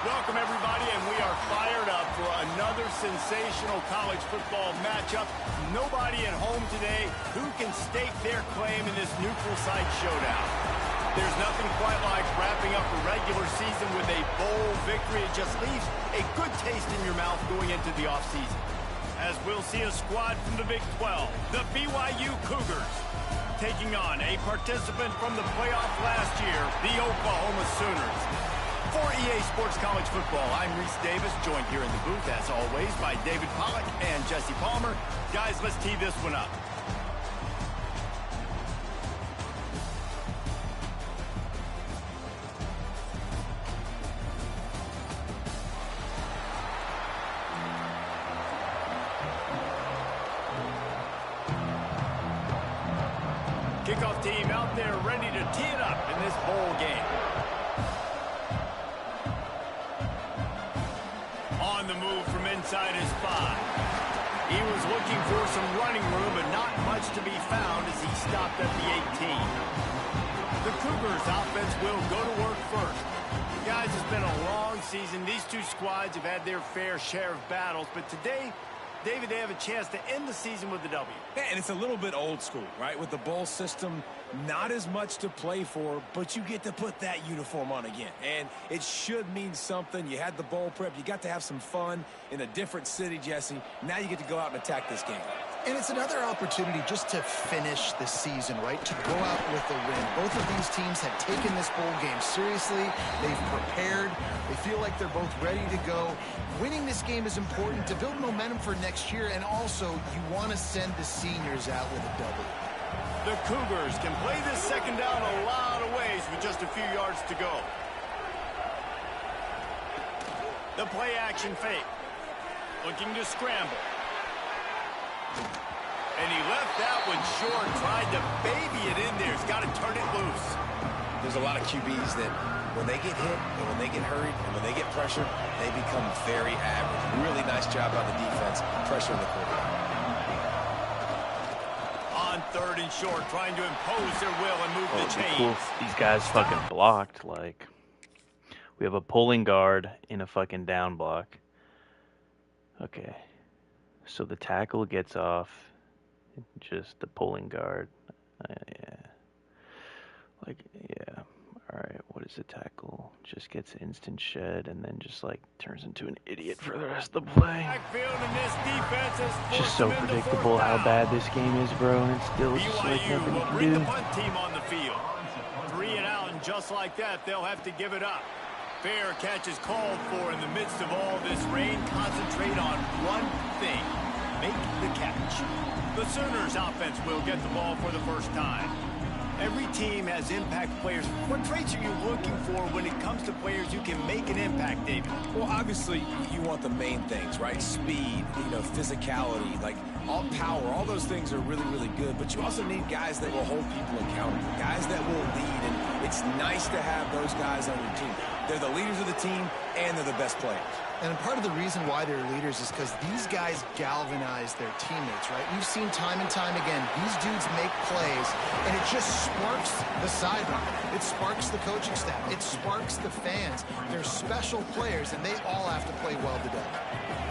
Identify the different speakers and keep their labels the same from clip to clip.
Speaker 1: Welcome, everybody, and we are fired up for another sensational college football matchup. Nobody at home today who can stake their claim in this neutral site showdown. There's nothing quite like wrapping up a regular season with a bowl victory. It just leaves a good taste in your mouth going into the offseason. As we'll see a squad from the Big 12, the BYU Cougars, taking on a participant from the playoff last year, the Oklahoma Sooners. For EA Sports College Football, I'm Reese Davis, joined here in the booth, as always, by David Pollack and Jesse Palmer. Guys, let's tee this one up. Kickoff team out there ready to tee it up in this bowl game. On the move from inside his 5. He was looking for some running room, but not much to be found as he stopped at the 18. The Cougars offense will go to work first. Guys, it's been a long season. These two squads have had their fair share of battles, but today, David, they have a chance to end the season with a W.
Speaker 2: Yeah, and it's a little bit old school, right? With the bowl system, not as much to play for, but you get to put that uniform on again. And it should mean something. You had the bowl prep. You got to have some fun in a different city, Jesse. Now you get to go out and attack this game.
Speaker 3: And it's another opportunity just to finish the season, right? To go out with a win. Both of these teams have taken this bowl game seriously. They've prepared. They feel like they're both ready to go. Winning this game is important to build momentum for next year, and also you want to send the seniors out with a W.
Speaker 1: The Cougars can play this second down a lot of ways with just a few yards to go. The play action fake. Looking to scramble. And he left that one short, tried to baby it in there. He's got to turn it loose.
Speaker 2: There's a lot of QBs that when they get hit and when they get hurried and when they get pressured, they become very average. Really nice job on the defense, pressuring the quarterback.
Speaker 1: On 3rd and short, trying to impose their will and move the chains.
Speaker 4: Cool if these guys fucking blocked. Like, we have a pulling guard in a fucking down block. Okay. So the tackle gets off, just the pulling guard. Yeah. Like, yeah. All right, what is a tackle? Just gets instant shed and then just, like, turns into an idiot for the rest of the play. Just so predictable how bad this game is, bro, and it's still just like nothing you can do.
Speaker 1: The punt team on the field. 3 and out, and just like that, they'll have to give it up. Fair catch is called for in the midst of all this rain. Concentrate on one thing. Make the catch. The Sooners offense will get the ball for the first time. Every team has impact players. What traits are you looking for when it comes to players who can make an impact, David?
Speaker 2: Well, obviously, you want the main things, right? Speed, physicality, like all power. All those things are really, really good. But you also need guys that will hold people accountable, guys that will lead. And it's nice to have those guys on your team. They're the leaders of the team, and they're the best players.
Speaker 3: And part of the reason why they're leaders is because these guys galvanize their teammates, right? We've seen time and time again, these dudes make plays, and it just sparks the sideline. It sparks the coaching staff. It sparks the fans. They're special players, and they all have to play well today.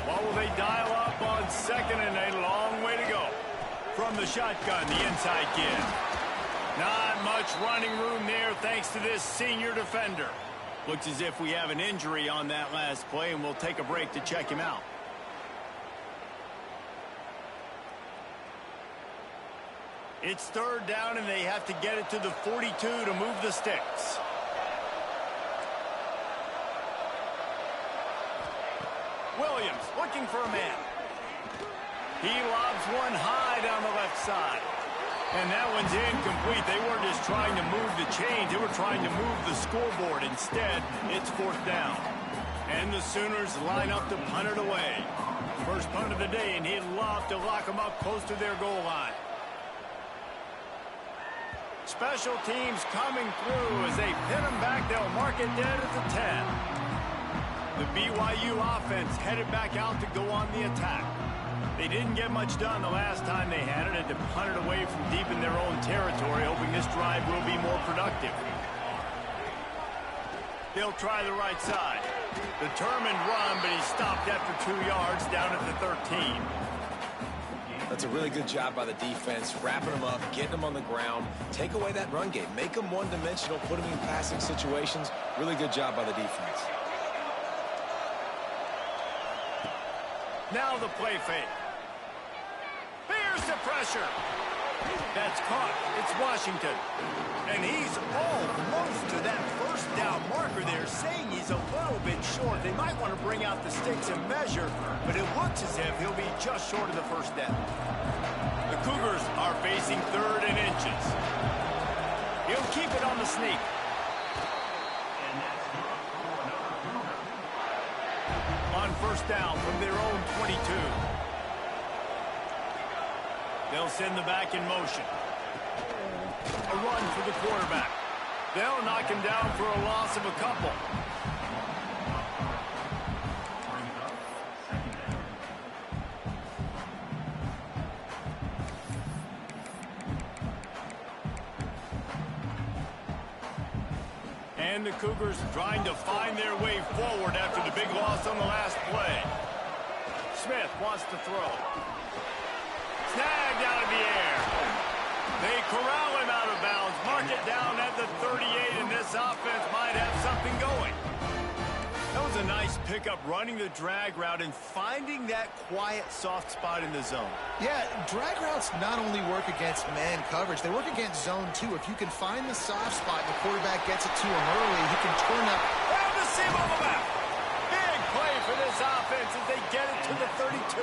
Speaker 1: What will they dial up on 2nd and a long way to go? From the shotgun, the inside kid. Not much running room there thanks to this senior defender. Looks as if we have an injury on that last play, and we'll take a break to check him out. It's 3rd down, and they have to get it to the 42 to move the sticks. Williams looking for a man. He lobs one high down the left side. And that one's incomplete. They weren't just trying to move the chains. They were trying to move the scoreboard. Instead, it's 4th down. And the Sooners line up to punt it away. First punt of the day, and he'd love to lock them up close to their goal line. Special teams coming through. As they pin them back, they'll mark it dead at the 10. The BYU offense headed back out to go on the attack. They didn't get much done the last time they had it, and to punt it away from deep in their own territory, hoping this drive will be more productive. They'll try the right side. Determined run, but he stopped after 2 yards down at the 13.
Speaker 2: That's a really good job by the defense, wrapping them up, getting them on the ground, take away that run game, make them one-dimensional, put them in passing situations. Really good job by the defense.
Speaker 1: Now the play fake. Here's the pressure. That's caught. It's Washington. And he's almost to that first down marker there, saying he's a little bit short. They might want to bring out the sticks and measure, but it looks as if he'll be just short of the first down. The Cougars are facing 3rd and inches. He'll keep it on the sneak. On first down from their own 22. They'll send the back in motion. A run for the quarterback. They'll knock him down for a loss of a couple. And the Cougars trying to find their way forward after the big loss on the last play. Smith wants to throw. Snagged out of the air. They corral him out of bounds. Mark it down at the 38, and this offense might have something going. That was a nice pickup, running the drag route and finding that quiet, soft spot in the zone.
Speaker 3: Yeah, drag routes not only work against man coverage, they work against zone too. If you can find the soft spot and the quarterback gets it to him early, he can turn up.
Speaker 1: And the seam on the back. Big play for this offense as they get it to the 32.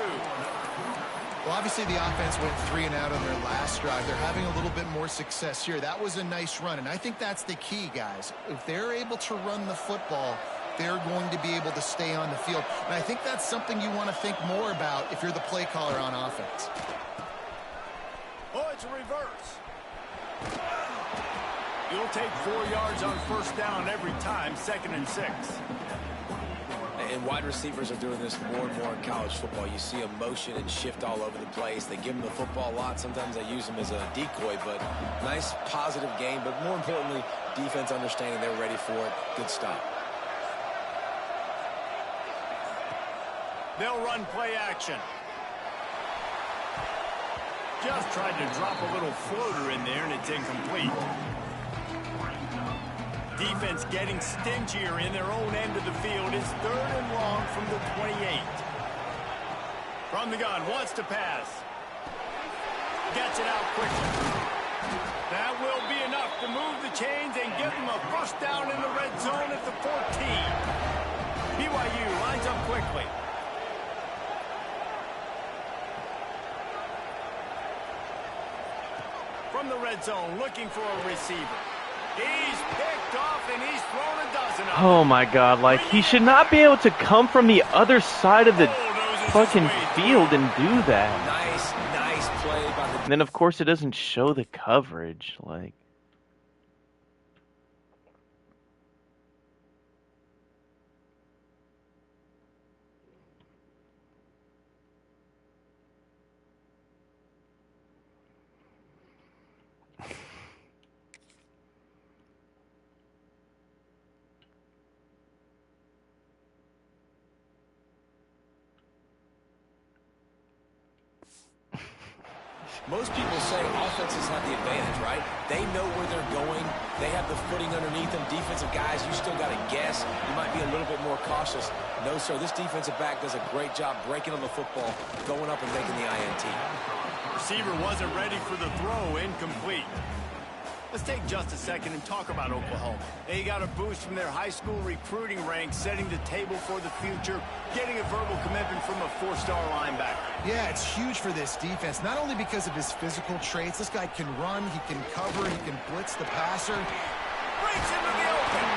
Speaker 3: Well, obviously the offense went 3 and out on their last drive. They're having a little bit more success here. That was a nice run, and I think that's the key, guys. If they're able to run the football, they're going to be able to stay on the field. And I think that's something you want to think more about if you're the play caller on offense.
Speaker 1: Oh, it's a reverse. You'll take 4 yards on first down every time, 2nd and 6.
Speaker 2: And wide receivers are doing this more and more in college football. You see a motion and shift all over the place. They give them the football a lot. Sometimes they use them as a decoy, but nice positive game. But more importantly, defense understanding they're ready for it. Good stop.
Speaker 1: They'll run play action. Just tried to drop a little floater in there, and it's incomplete. Defense getting stingier in their own end of the field. It's 3rd and long from the 28. From the gun, wants to pass. Gets it out quickly. That will be enough to move the chains and give them a first down in the red zone at the 14. BYU lines up quickly. From the red zone, looking for a receiver. He's picked off, and he's thrown a dozen of them.
Speaker 4: Oh my god, like, he should not be able to come from the other side of the fucking field and do that.
Speaker 2: Nice play by the...
Speaker 4: And then, of course, it doesn't show the coverage, like...
Speaker 2: Most people say offenses have the advantage, right? They know where they're going. They have the footing underneath them. Defensive guys, you still got to guess. You might be a little bit more cautious. No, sir, this defensive back does a great job breaking on the football, going up and making the INT.
Speaker 1: Receiver wasn't ready for the throw, incomplete. Let's take just a second and talk about Oklahoma. They got a boost from their high school recruiting ranks, setting the table for the future, getting a verbal commitment from a 4-star linebacker.
Speaker 3: Yeah, it's huge for this defense, not only because of his physical traits. This guy can run, he can cover, he can blitz the passer.
Speaker 1: Breaks into the open.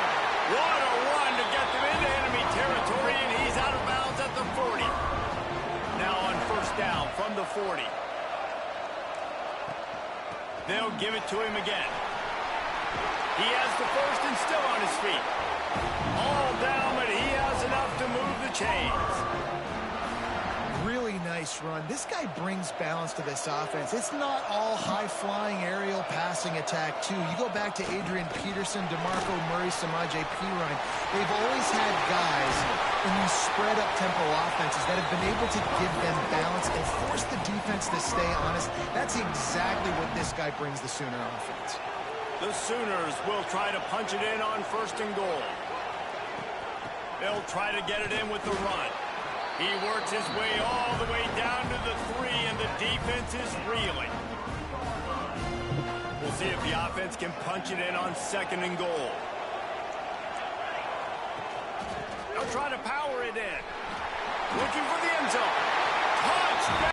Speaker 1: What a run to get them into enemy territory, and he's out of bounds at the 40. Now on first down from the 40. They'll give it to him again. He has the first and still on his feet. All down, but he has enough to move the chains.
Speaker 3: Really nice run. This guy brings balance to this offense. It's not all high-flying aerial passing attack, too. You go back to Adrian Peterson, DeMarco Murray, Samaje Perine. They've always had guys in these spread-up tempo offenses that have been able to give them balance and force the defense to stay honest. That's exactly what this guy brings the Sooner offense.
Speaker 1: The Sooners will try to punch it in on 1st and goal. They'll try to get it in with the run. He works his way all the way down to the 3, and the defense is reeling. We'll see if the offense can punch it in on 2nd and goal. They'll try to power it in. Looking for the end zone. Touchdown!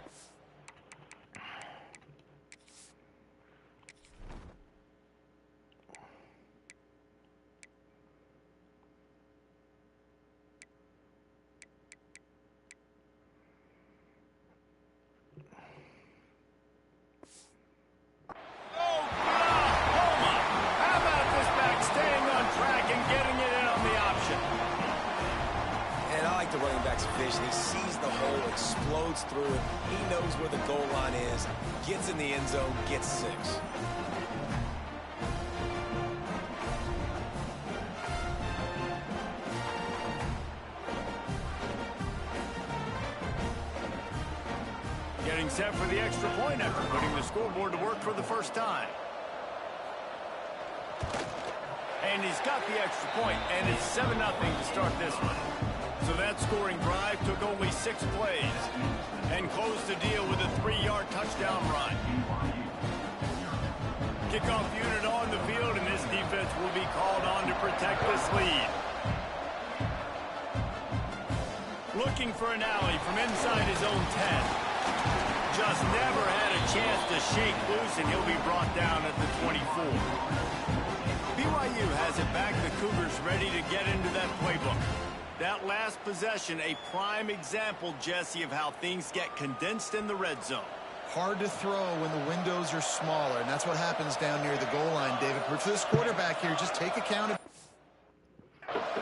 Speaker 2: The running back's vision. He sees the hole, explodes through it. He knows where the goal line is, gets in the end zone, gets 6.
Speaker 1: Getting set for the extra point after putting the scoreboard to work for the first time. And he's got the extra point, and it's 7-0 to start this one. So that scoring drive took only 6 plays and closed the deal with a 3-yard touchdown run. Kickoff unit on the field, and this defense will be called on to protect this lead. Looking for an alley from inside his own 10. Just never had a chance to shake loose, and he'll be brought down at the 24. BYU has it back. The Cougars ready to get into that playbook. That last possession, a prime example, Jesse, of how things get condensed in the red zone.
Speaker 3: Hard to throw when the windows are smaller, and that's what happens down near the goal line, David. But for this quarterback here, just take account of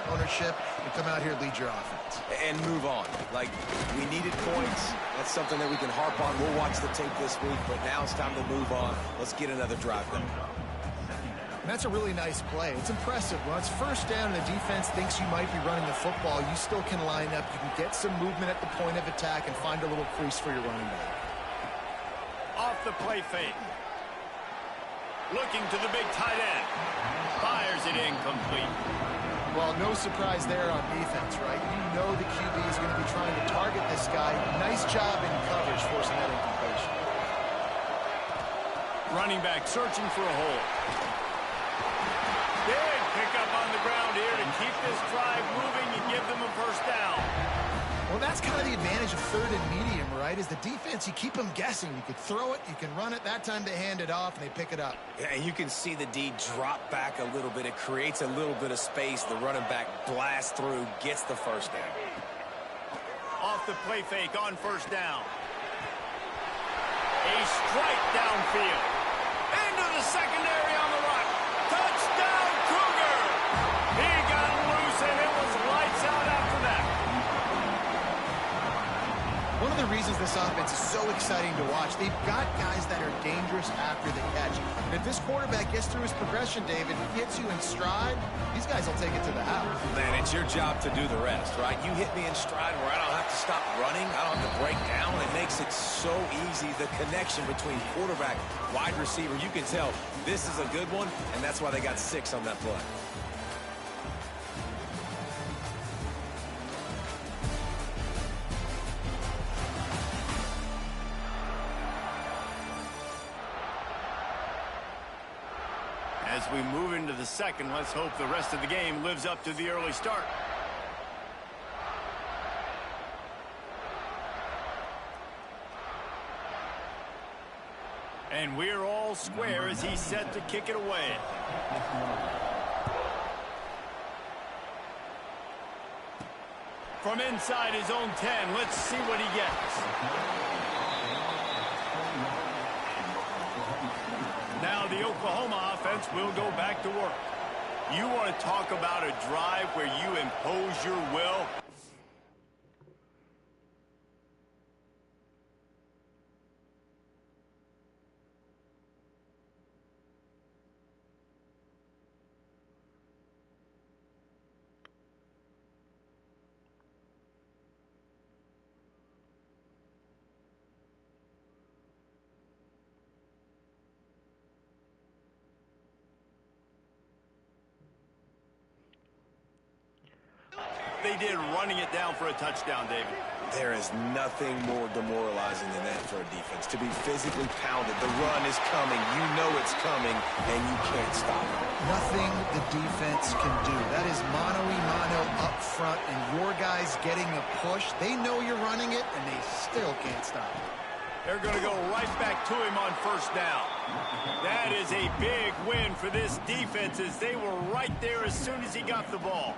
Speaker 3: ownership and come out here and lead your offense.
Speaker 2: And move on. Like, we needed points. That's something that we can harp on. We'll watch the tape this week, but now it's time to move on. Let's get another drive going.
Speaker 3: And that's a really nice play. It's impressive. When it's 1st down and the defense thinks you might be running the football, you still can line up. You can get some movement at the point of attack and find a little crease for your running back.
Speaker 1: Off the play fake. Looking to the big tight end. Fires it incomplete.
Speaker 3: Well, no surprise there on defense, right? You know the QB is going to be trying to target this guy. Nice job in coverage forcing that incompletion.
Speaker 1: Running back searching for a hole. Big pickup on the ground here to keep this drive moving and give them a 1st down.
Speaker 3: Well, that's kind of the advantage of 3rd and medium, right? Is the defense, you keep them guessing. You can throw it, you can run it. That time they hand it off and they pick it up.
Speaker 2: Yeah, and you can see the D drop back a little bit. It creates a little bit of space. The running back blasts through, gets the 1st down.
Speaker 1: Off the play fake on 1st down. A strike downfield. Into the secondary on the right. Touchdown, Cougar! He got loose, and it was lights out after that.
Speaker 3: One of the reasons this offense is so exciting to watch, they've got guys that are dangerous after the catch. And if this quarterback gets through his progression, David, he hits you in stride, these guys will take it to the house.
Speaker 2: Man, it's your job to do the rest, right? You hit me in stride where I don't have to stop running. I don't have to break down. It makes it so easy. The connection between quarterback, wide receiver, you can tell this is a good one, and that's why they got 6 on that play.
Speaker 1: As we move into the second, let's hope the rest of the game lives up to the early start. And we're all square as he's set to kick it away. From inside his own 10, let's see what he gets. Now the Oklahoma offense will go back to work. You want to talk about a drive where you impose your will? they did running it down for a touchdown, David.
Speaker 2: There is nothing more demoralizing than that for a defense. To be physically pounded, the run is coming, you know it's coming, and you can't stop it.
Speaker 3: Nothing the defense can do. That is mano-a-mano up front, and your guys getting a push. They know you're running it, and they still can't stop it.
Speaker 1: They're going to go right back to him on first down. That is a big win for this defense, as they were right there as soon as he got the ball.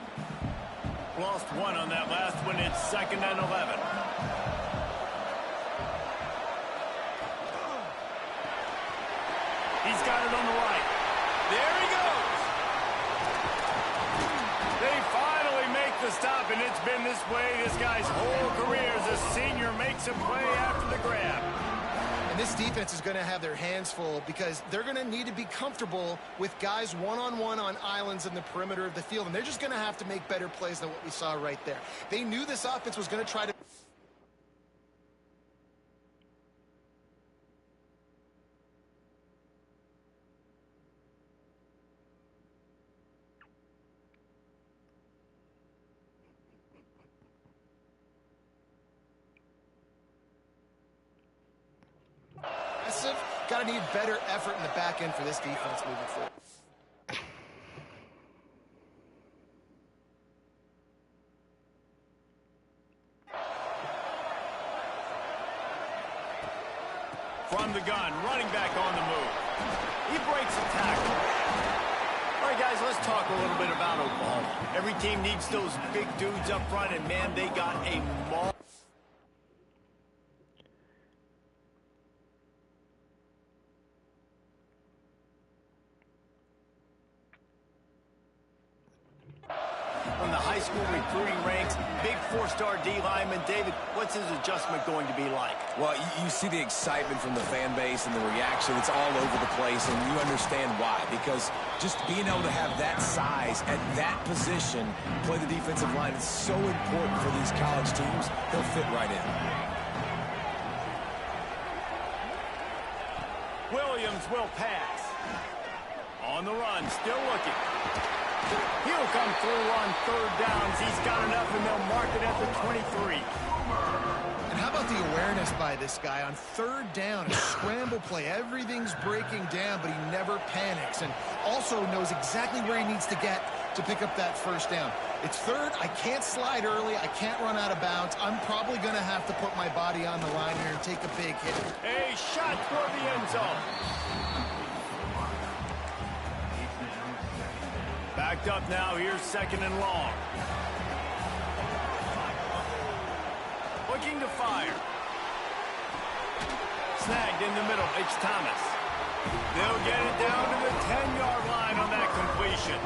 Speaker 1: Lost one on that last one. It's 2nd and 11. He's got it on the right. There he goes. They finally make the stop, and it's been this way this guy's whole career as a senior. Makes a play after the grab.
Speaker 3: And this defense is going to have their hands full because they're going to need to be comfortable with guys one-on-one on islands in the perimeter of the field. And they're just going to have to make better plays than what we saw right there. They knew this offense was going to try to... Got to need better effort in the back end for this defense moving forward.
Speaker 1: From the gun, running back on the move. He breaks a tackle. All right, guys, let's talk a little bit about Oklahoma. Every team needs those big dudes up front, and, man, they got a maul. From the high school recruiting ranks, big 4-star D lineman. David, what's his adjustment going to be like?
Speaker 2: Well, you see the excitement from the fan base and the reaction. It's all over the place, and you understand why. Because just being able to have that size at that position, play the defensive line, is so important for these college teams. He'll fit right in.
Speaker 1: Williams will pass. On the run, still looking. He'll come through on 3rd downs. He's got enough, and they'll mark it at the 23.
Speaker 3: And how about the awareness by this guy on 3rd down? A scramble play. Everything's breaking down, but he never panics, and also knows exactly where he needs to get to pick up that 1st down. It's 3rd. I can't slide early. I can't run out of bounds. I'm probably going to have to put my body on the line here and take a big hit.
Speaker 1: A shot toward the end zone. Backed up now. Here's 2nd and long. Looking to fire. Snagged in the middle. It's Thomas. They'll get it down to the 10-yard line on that completion.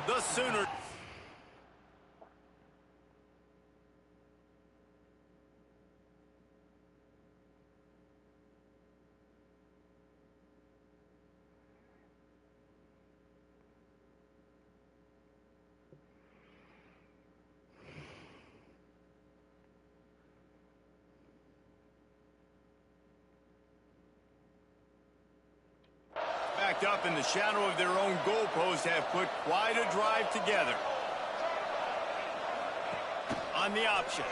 Speaker 1: The Sooners. Backed up in the shadow of their own goalpost, have put quite a drive together. On the option.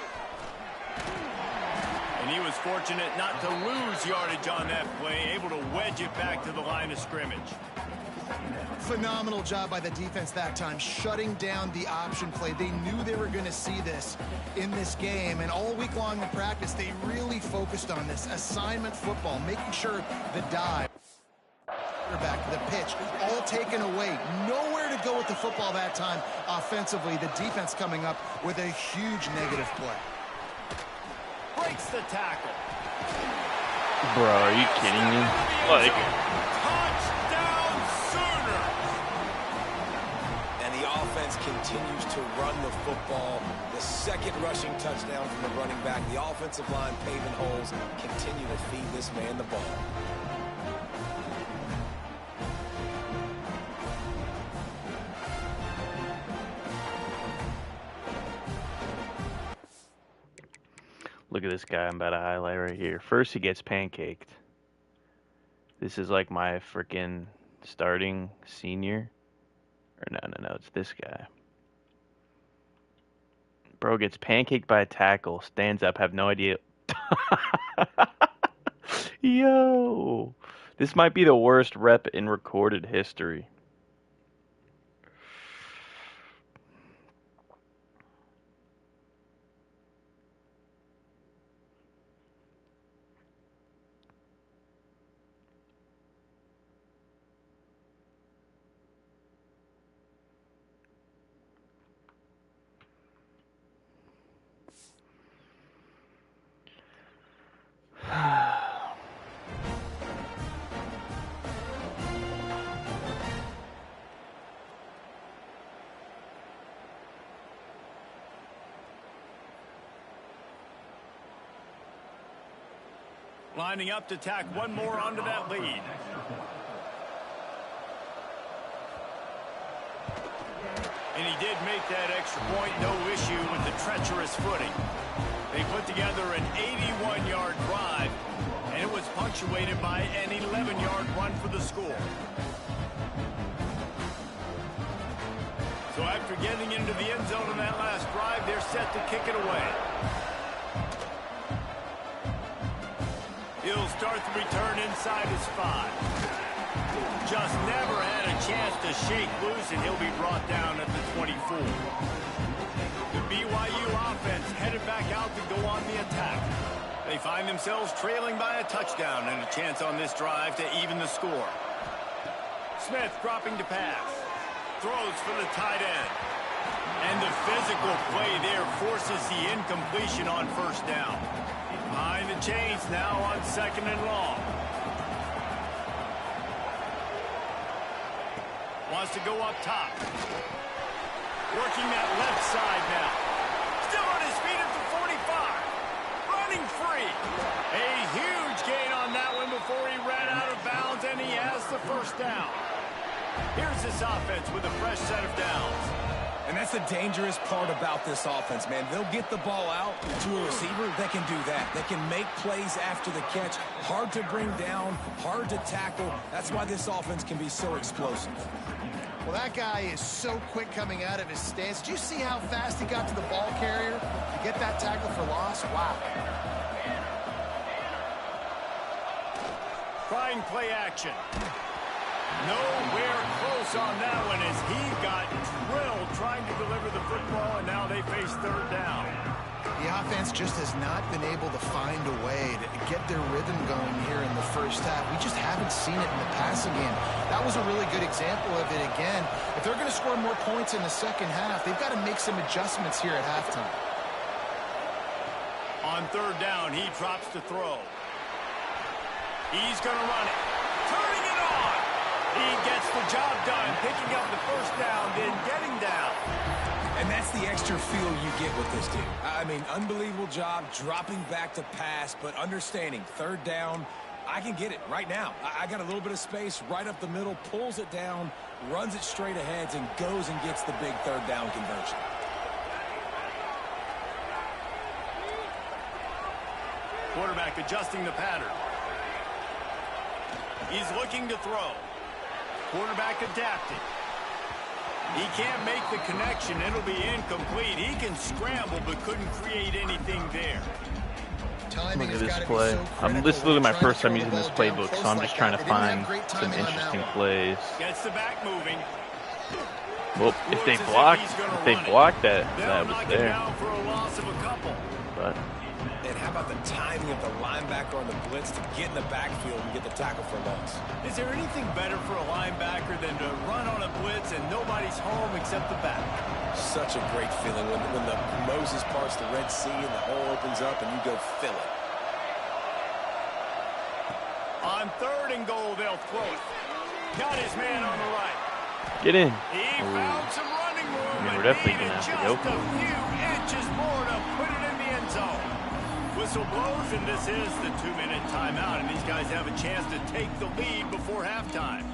Speaker 1: And he was fortunate not to lose yardage on that play, able to wedge it back to the line of scrimmage.
Speaker 3: Phenomenal job by the defense that time, shutting down the option play. They knew they were going to see this in this game, and all week long in practice, they really focused on this assignment football, making sure the dive, back to the pitch, all taken away. Nowhere to go with the football that time offensively. The defense coming up with a huge negative play.
Speaker 1: Breaks the tackle.
Speaker 4: Bro, are you kidding me? Like,
Speaker 1: touchdown Sooners!
Speaker 2: And the offense continues to run the football. The 2nd rushing touchdown from the running back. The offensive line paving holes. Continue to feed this man the ball.
Speaker 4: look at this guy I'm about to highlight right here. First, he gets pancaked. This is like my freaking starting senior. Or no, it's this guy. Bro gets pancaked by a tackle, stands up, have no idea. Yo, this might be the worst rep in recorded history.
Speaker 1: Lining up to tack one more onto that lead. And he did make that extra point, no issue with the treacherous footing. They put together an 81-yard drive, and it was punctuated by an 11-yard run for the score. So after getting into the end zone in that last drive, they're set to kick it away. He'll start the return inside his 5. Just never had a chance to shake loose, and he'll be brought down at the 24. The BYU offense headed back out to go on the attack. They find themselves trailing by a touchdown and a chance on this drive to even the score. Smith dropping to pass. Throws for the tight end. And the physical play there forces the incompletion on first down. Behind the chains now on 2nd and long. Wants to go up top. Working that left side now. Still on his feet at the 45. Running free. A huge gain on that one before he ran out of bounds, and he has the first down. Here's this offense with a fresh set of downs.
Speaker 2: And that's the dangerous part about this offense, man. They'll get the ball out to a receiver that can do that. They can make plays after the catch. Hard to bring down, hard to tackle. That's why this offense can be so explosive.
Speaker 3: Well, that guy is so quick coming out of his stance. Did you see how fast he got to the ball carrier to get that tackle for loss? Wow.
Speaker 1: Trying play action. Nowhere close on that one as he got drilled trying to deliver the football, and now they face 3rd down.
Speaker 3: The offense just has not been able to find a way to get their rhythm going here in the first half. We just haven't seen it in the passing game. That was a really good example of it again. If they're going to score more points in the second half, they've got to make some adjustments here at halftime.
Speaker 1: On 3rd down, he drops to throw. He's going to run it. Turning it on. He gets the job done, picking up the first down, then getting down.
Speaker 2: And that's the extra feel you get with this dude. I mean, unbelievable job dropping back to pass, but understanding 3rd down, I can get it right now. I got a little bit of space right up the middle, pulls it down, runs it straight ahead, and goes and gets the big 3rd down conversion.
Speaker 1: Quarterback adjusting the pattern. He's looking to throw. Quarterback adapting. He can't make the connection. It'll be incomplete. He can scramble, but couldn't create anything there.
Speaker 4: Look at this play. This is literally my first time using this playbook, so I'm just trying to find some interesting plays.
Speaker 1: Gets the back moving.
Speaker 4: Well, if they blocked that, that was there.
Speaker 1: For a loss of a couple.
Speaker 4: But
Speaker 2: and how about the timing of the linebacker on the blitz to get in the backfield and get the tackle for loss?
Speaker 1: Is there anything better for a linebacker than to run on a blitz and nobody's home except the back?
Speaker 2: Such a great feeling when the Moses parts the Red Sea and the hole opens up and you go fill it.
Speaker 1: On 3rd and goal, they'll throw it. Got his man on the right.
Speaker 4: get in.
Speaker 1: He found some running room.
Speaker 4: I mean, we're definitely going to have to go for
Speaker 1: just
Speaker 4: it.
Speaker 1: a few inches more to put it in the end zone. Whistle blows, and this is the 2-minute timeout, and these guys have a chance to take the lead before halftime.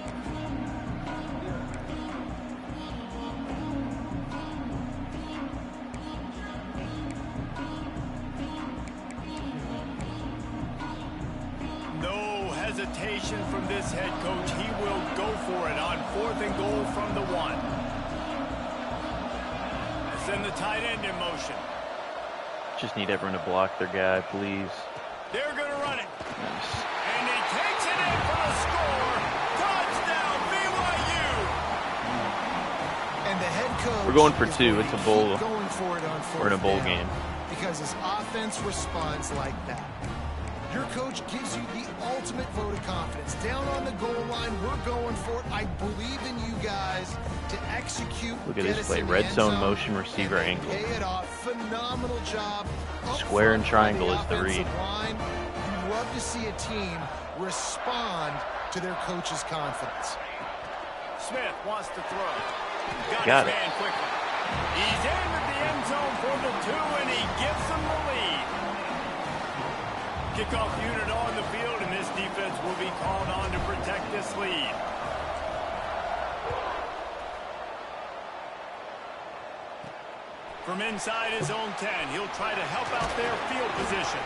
Speaker 1: No hesitation from this head coach. He will go for it on 4th and goal from the 1. Send the tight end in motion.
Speaker 4: Just need everyone to block their guy, please.
Speaker 1: They're going to run it.
Speaker 4: Nice.
Speaker 1: And he takes it in for the score. Touchdown, BYU.
Speaker 3: And the head coach.
Speaker 4: We're going for 2. It's a bowl.
Speaker 3: Going for it on
Speaker 4: We're in a bowl game.
Speaker 3: Because his offense responds like that. Your coach gives you the ultimate vote of confidence. Down on the goal line, we're going for it. I believe in you guys to execute.
Speaker 4: Look at this play. Red zone motion receiver angle.
Speaker 3: Pay it off. Phenomenal job.
Speaker 4: Square and triangle is the read.
Speaker 3: You love to see a team respond to their coach's confidence.
Speaker 1: Smith wants to throw.
Speaker 4: Got
Speaker 1: his
Speaker 4: it.
Speaker 1: man quickly. He's in at the end zone for the 2, and he gives them the lead. Kickoff unit on the field, and this defense will be called on to protect this lead. From inside his own 10, he'll try to help out their field position.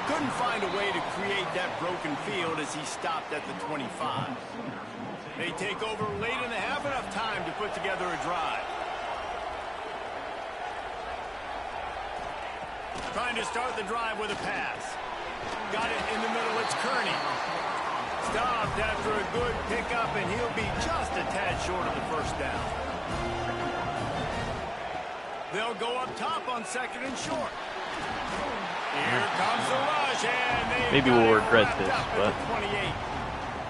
Speaker 1: Couldn't find a way to create that broken field as he stopped at the 25. They take over late in the half, enough time to put together a drive. Trying to start the drive with a pass. Got it in the middle, it's Kearney. Stopped after a good pickup, and he'll be just a tad short of the first down. They'll go up top on 2nd and short. Here comes the rush, and
Speaker 4: maybe we'll regret this, but
Speaker 1: 28.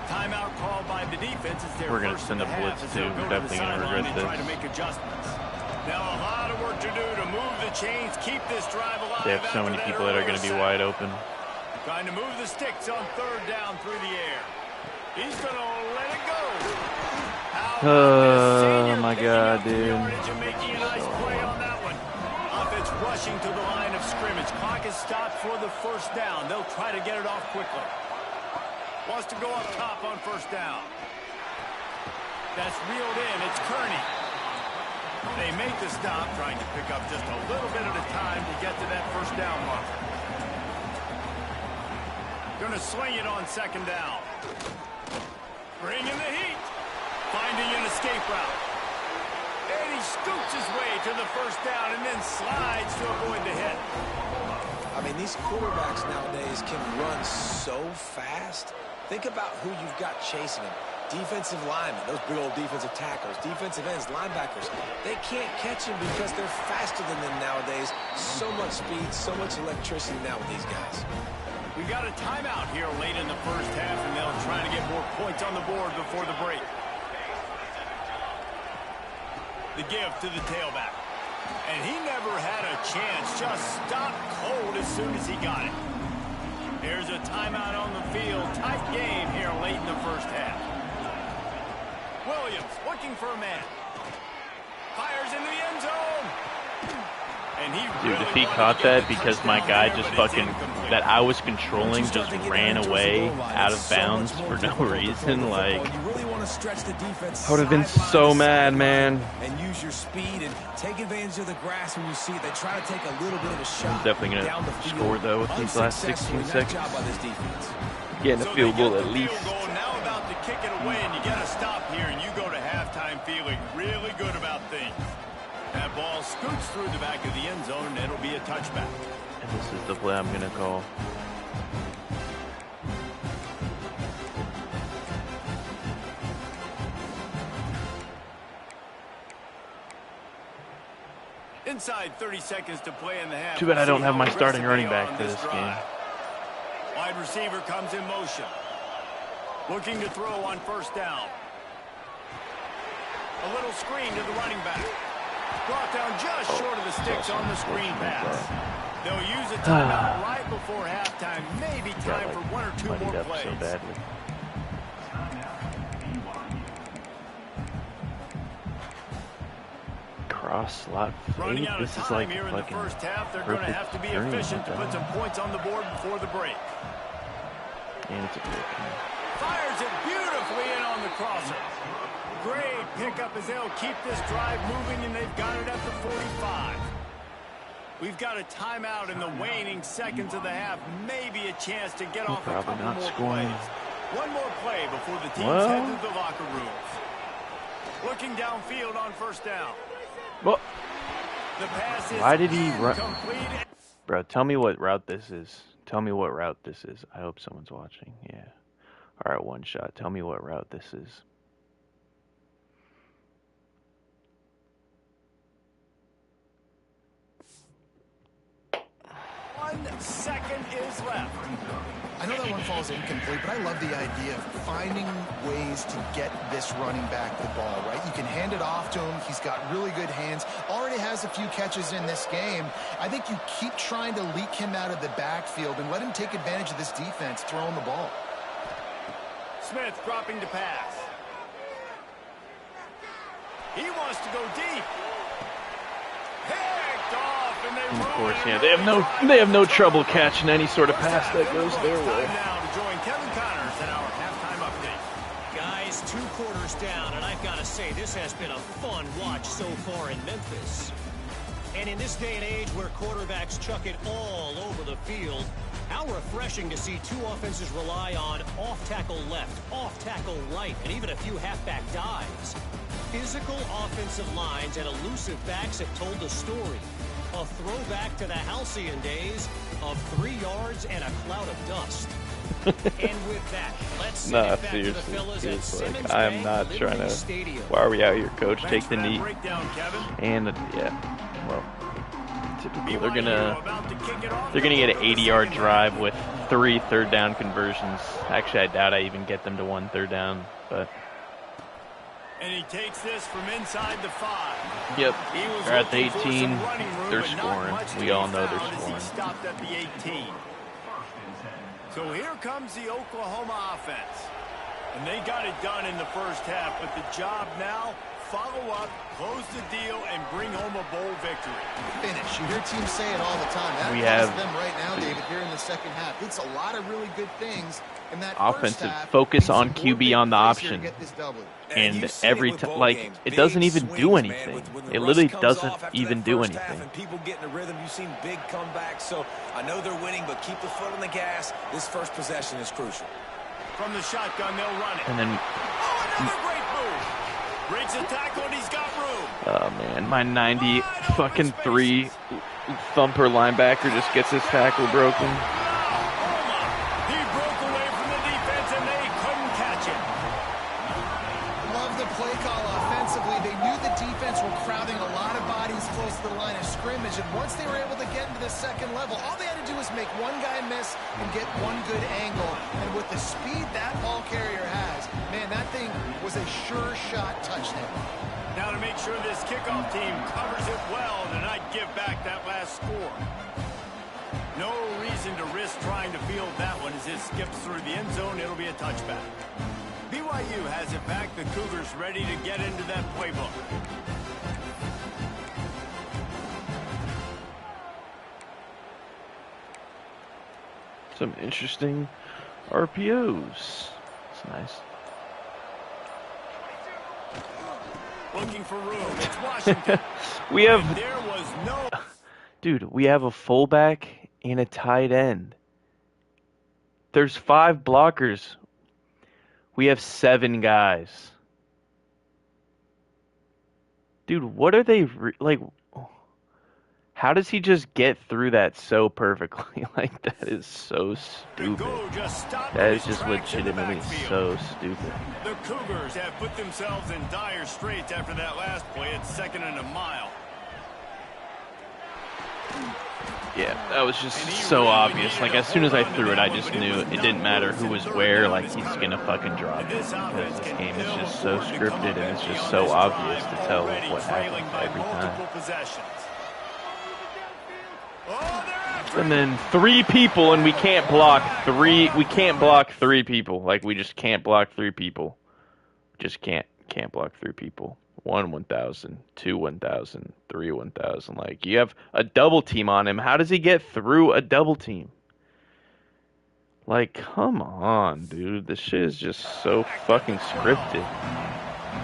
Speaker 1: Timeout called by the defense.
Speaker 4: We're going to send a blitz too. We're definitely going to regret this.
Speaker 1: Try to make adjustments. Now a lot of work to do to move the chains, keep this drive alive.
Speaker 4: They have so many people that are going to be wide open.
Speaker 1: Trying to move the sticks on 3rd down through the air. He's going to let it go.
Speaker 4: Oh my God, dude.
Speaker 1: Making a nice play on that one. Offense rushing to the line of scrimmage. Clock is stopped for the 1st down. They'll try to get it off quickly. Wants to go up top on 1st down. That's reeled in. It's Kearney. They make the stop, trying to pick up just a little bit at a time to get to that 1st down marker. Going to swing it on 2nd down. Bringing the heat. Finding an escape route. And he scoots his way to the 1st down and then slides to avoid the hit.
Speaker 2: I mean, these quarterbacks nowadays can run so fast. Think about who you've got chasing them. Defensive linemen, those big old defensive tackles, defensive ends, linebackers. They can't catch them because they're faster than them nowadays. So much speed, so much electricity now with these guys.
Speaker 1: We got a timeout here late in the 1st half, and they'll try to get more points on the board before the break. The give to the tailback. And he never had a chance. Just stopped cold as soon as he got it. There's a timeout on the field. Tight game here late in the 1st half. Williams looking for a man. Fires into the end zone. And he
Speaker 4: Dude, if he caught that because my guy just fucking, that I was controlling, just ran away out of bounds for no reason, like, I would have been so mad, man.
Speaker 2: And use your speed and take advantage of the grass when you see it. They try to take a little bit of a shot.
Speaker 4: I'm definitely going to score, though, with these last 16 seconds.
Speaker 2: Job by this defense.
Speaker 4: Getting a field goal at least.
Speaker 1: Now about to kick it away, and you get a stop here, and you go to halftime feeling really good about things. That ball scoots through the back of the end zone, and it'll be a touchback.
Speaker 4: And this is the play I'm going to call.
Speaker 1: Inside 30 seconds to play in the half.
Speaker 4: Too bad I don't have my starting running back for this game.
Speaker 1: Wide receiver comes in motion. Looking to throw on 1st down. A little screen to the running back. Brought down just short of the sticks on the screen pass. They'll use a timeout right before halftime. Maybe time for 1 or 2 more plays.
Speaker 4: So badly. Cross slot
Speaker 1: Running
Speaker 4: fade.
Speaker 1: out of
Speaker 4: This is
Speaker 1: time
Speaker 4: like
Speaker 1: here in the
Speaker 4: fucking
Speaker 1: 1st half. They're going to have to be efficient to put some points on the board before the break.
Speaker 4: And it's a pick.
Speaker 1: Fires it beautifully in on the crosser. Great pickup as they'll keep this drive moving, and they've got it at the 45. We've got a timeout in the waning seconds of the half. Maybe a chance to get off a couple more plays. One more play before the teams head to the locker rooms. Looking downfield on 1st down.
Speaker 4: Well,
Speaker 1: The pass is
Speaker 4: why did he run?
Speaker 1: incomplete.
Speaker 4: Bro, tell me what route this is. Tell me what route this is. I hope someone's watching. Yeah. All right, one shot. Tell me what route this is.
Speaker 1: One second is left.
Speaker 3: I know that one falls incomplete, but I love the idea of finding ways to get this running back the ball, right? You can hand it off to him. He's got really good hands. Already has a few catches in this game. I think you keep trying to leak him out of the backfield and let him take advantage of this defense throwing the ball.
Speaker 1: Smith dropping to pass. He wants to go deep. Picked off, and they
Speaker 4: Of course, yeah. They have no trouble catching any sort of pass that goes their way.
Speaker 1: Now to join Kevin Connors in our halftime update.
Speaker 5: Guys, 2 quarters down, and I've got to say, this has been a fun watch so far in Memphis. And in this day and age where quarterbacks chuck it all over the field, how refreshing to see 2 offenses rely on off-tackle left, off-tackle right, and even a few halfback dives. Physical offensive lines and elusive backs have told the story. A throwback to the halcyon days of 3 yards and a cloud of dust. And with that, let's send it back to the fellas at Simmons
Speaker 4: I am
Speaker 5: Bank
Speaker 4: not
Speaker 5: Liberty
Speaker 4: trying to.
Speaker 5: Stadium.
Speaker 4: Why are we out here, Coach?
Speaker 1: Thanks
Speaker 4: Take the
Speaker 1: for that
Speaker 4: knee.
Speaker 1: breakdown, Kevin.
Speaker 4: And yeah, well, typical. They're
Speaker 1: BYU about to kick it off.
Speaker 4: gonna get an 80-yard drive with 3 third-down conversions. Actually, I doubt I even get them to 1 third down, but.
Speaker 1: And he takes this from inside the 5.
Speaker 4: Yep,
Speaker 1: He was
Speaker 4: they're at the
Speaker 1: looking for
Speaker 4: 18.
Speaker 1: some running room,
Speaker 4: They're
Speaker 1: but not
Speaker 4: scoring.
Speaker 1: much to
Speaker 4: We
Speaker 1: be
Speaker 4: all know they're
Speaker 1: found as
Speaker 4: scoring.
Speaker 1: He stopped at the 18. So here comes the Oklahoma offense. And they got it done in the first half, but the job now, follow up, close the deal, and bring home a bowl victory.
Speaker 3: Finish. You hear teams say it all the time. That
Speaker 4: We
Speaker 3: applies
Speaker 4: have-
Speaker 3: to them right now, David, here in the second half. It's a lot of really good things in that
Speaker 4: Offensive
Speaker 3: first half.
Speaker 4: focus
Speaker 3: Need
Speaker 4: on
Speaker 3: some
Speaker 4: QB
Speaker 3: more
Speaker 4: on the
Speaker 3: big plays here
Speaker 4: option.
Speaker 3: to get this W.
Speaker 4: And
Speaker 2: you've seen
Speaker 4: every
Speaker 2: it with
Speaker 4: time,
Speaker 2: bowl
Speaker 4: like,
Speaker 2: games.
Speaker 4: it
Speaker 2: Big
Speaker 4: doesn't even
Speaker 2: swings,
Speaker 4: do
Speaker 2: man,
Speaker 4: anything.
Speaker 2: when the
Speaker 4: It
Speaker 2: rush
Speaker 4: literally
Speaker 2: comes
Speaker 4: doesn't
Speaker 2: off after
Speaker 4: even
Speaker 2: that
Speaker 4: do
Speaker 2: first half
Speaker 4: anything.
Speaker 2: And people get in a rhythm. You've seen big comebacks, so I know they're winning, but keep the foot on the gas. This first possession is crucial.
Speaker 1: From the shotgun, they'll run it.
Speaker 4: And then,
Speaker 1: Oh, another great move. Breaks a tackle, and he's got room.
Speaker 4: oh man, my 90 fucking 3 thumper linebacker just gets his tackle broken.
Speaker 1: He broke away from the defense, and they couldn't catch him.
Speaker 3: Love the play call offensively. They knew the defense were crowding a lot of bodies close to the line of scrimmage, and once they were able to get into the second level, all they had to do was make one guy miss and get one good angle. And with the speed that ball carrier has, man, that thing was a sure shot touchdown.
Speaker 1: Now to make sure this kickoff team covers it well and not give back that last score. No reason to risk trying to field that one as it skips through the end zone. It'll be a touchback. BYU has it back. The Cougars ready to get into that playbook.
Speaker 4: Some interesting RPOs. It's nice.
Speaker 1: Looking for room. It's Washington.
Speaker 4: We have,
Speaker 1: There was no...
Speaker 4: dude, we have a fullback and a tight end. There's 5 blockers. We have 7 guys. Dude, what are they, like, how does he just get through that so perfectly? Like, that is so stupid.
Speaker 1: Go just stopped
Speaker 4: That
Speaker 1: in
Speaker 4: is
Speaker 1: his
Speaker 4: just
Speaker 1: tracks in the
Speaker 4: legitimately
Speaker 1: backfield.
Speaker 4: so stupid.
Speaker 1: The Cougars have put themselves in dire straits after that last play. It's 2nd and a mile.
Speaker 4: Yeah, that was just so obvious. Like, as soon as I threw it, I just knew it didn't matter who was where. Like, he's gonna fucking drop it. Because this game is just so scripted and it's just so obvious to tell what happens every time. And then 3 people, and we can't block 3. We can't block 3 people. Like, we just can't block 3 people. Just can't block 3 people. 1 1,000, 2 1,000, 3 1,000. Like, you have a double team on him. How does he get through a double team? Like, come on, dude. This shit is just so fucking scripted.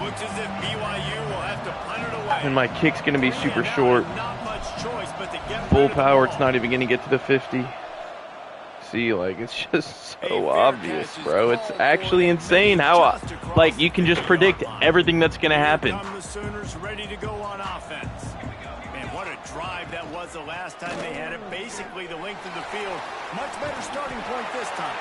Speaker 1: Looks as if BYU will have to punt it away.
Speaker 4: And my kick's gonna be super short.
Speaker 1: Not much choice but to get
Speaker 4: Full
Speaker 1: rid of the
Speaker 4: power,
Speaker 1: ball.
Speaker 4: it's not even gonna get to the 50. See, like, it's just so obvious, bro. It's actually insane how, like, you can just predict everything that's gonna happen.
Speaker 1: Come the Sooners ready to go on offense. Man, what a What drive that was the last time they had it. Basically the length of the field. Much better starting point this time.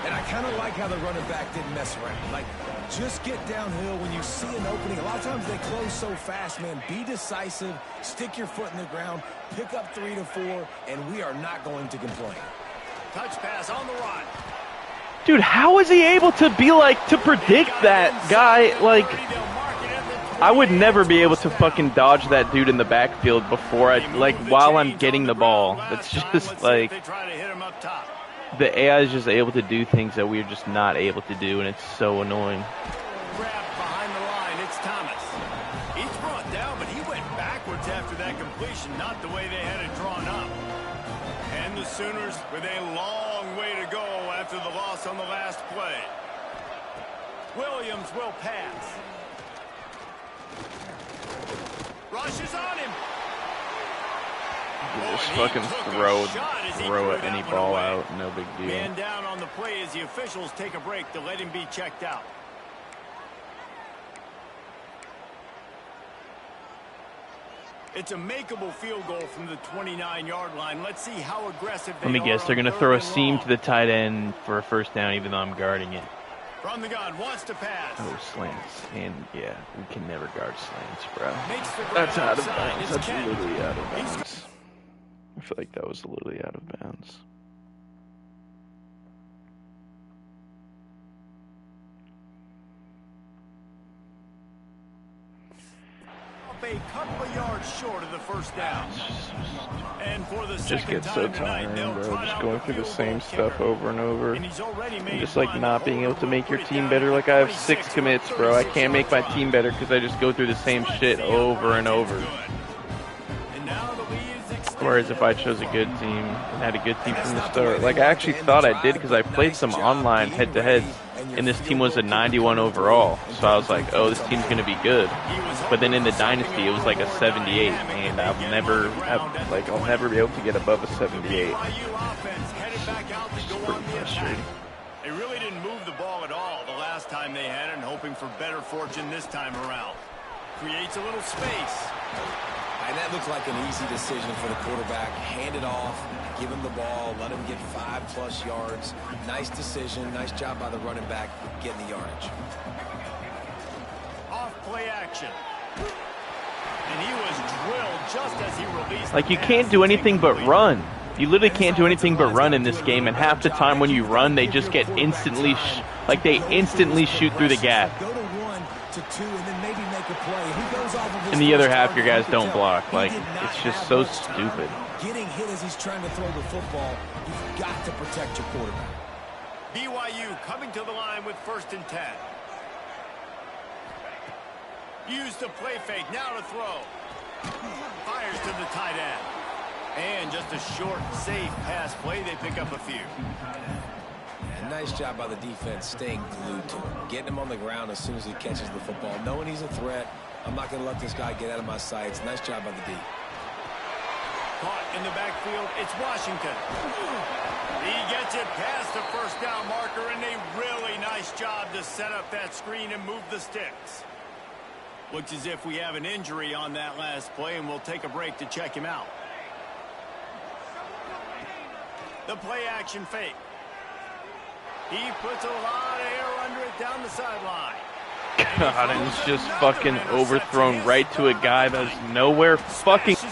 Speaker 2: And I kind of like how the running back didn't mess around. Like, just get downhill when you see an opening. A lot of times they close so fast, man. Be decisive, stick your foot in the ground, pick up 3 to 4, and we are not going to complain.
Speaker 1: Touch pass on the run.
Speaker 4: Dude, how is he able to be like, to predict that guy? Like, I would never be able to fucking dodge that dude in the backfield before while I'm getting the ball. It's just like, the AI is just able to do things that we're just not able to do, and it's so annoying.
Speaker 1: Grab behind the line, it's Thomas. He's brought down, but he went backwards after that completion, not the way they had it drawn up. And the Sooners with a long way to go after the loss on the last play. Williams will pass. Rushes on him.
Speaker 4: Just fucking throw any ball out, no big deal.
Speaker 1: Man down on the play as the officials take a break to let him be checked out. It's a makeable field goal from the 29-yard line. Let's see how aggressive they are.
Speaker 4: Let me guess, they're going to throw a seam to the tight end for a first down, even though I'm guarding it.
Speaker 1: From the gun, wants to pass.
Speaker 4: Oh, slants. And, yeah, we can never guard slants, bro. That's out of bounds. That's literally out of bounds. I feel like that was literally out of bounds.
Speaker 1: A couple of yards short of the first down. And for the
Speaker 4: just get so tiring, bro. Just going through the same stuff over and over. And just like not being able to make your team better. Like I have 6 commits, bro. I can't make my team better because I just go through the same shit over and over. Whereas if I chose a good team and had a good team from the start, like I actually thought I did because I played some online head-to-heads, and this team was a 91 overall. So I was like, oh, this team's going to be good. But then in the Dynasty, it was like a 78, and I'll never be able to get above a 78. It's pretty frustrating.
Speaker 1: They really didn't move the ball at all the last time they had it, and hoping for better fortune this time around. Creates a little space.
Speaker 2: And that looked like an easy decision for the quarterback. Hand it off, give him the ball, let him get 5+ yards. Nice decision. Nice job by the running back getting the yardage.
Speaker 1: Off play action. And he was drilled just as he released.
Speaker 4: Like, you can't do anything but run. You literally can't do anything but run in this game, and half the time when you run, they just get instantly, they instantly shoot through the gap.
Speaker 2: Go to 1 to 2 and then maybe make a play. He goes off of his
Speaker 4: and the other half, your guys don't block. Like, it's just so stupid.
Speaker 2: Getting hit as he's trying to throw the football, you've got to protect your quarterback.
Speaker 1: BYU coming to the line with 1st and 10. Use the play fake, now to throw. Fires to the tight end. And just a short, safe pass play. They pick up a few.
Speaker 2: And nice job by the defense staying glued to him. Getting him on the ground as soon as he catches the football. Knowing he's a threat. I'm not going to let this guy get out of my sights. Nice job by the D.
Speaker 1: Caught in the backfield. It's Washington. He gets it past the first down marker, and a really nice job to set up that screen and move the sticks. Looks as if we have an injury on that last play, and we'll take a break to check him out. The play action fake. He puts a lot of air under it down the sideline.
Speaker 4: God, and it's just fucking overthrown right to a guy that's nowhere fucking.
Speaker 1: He'll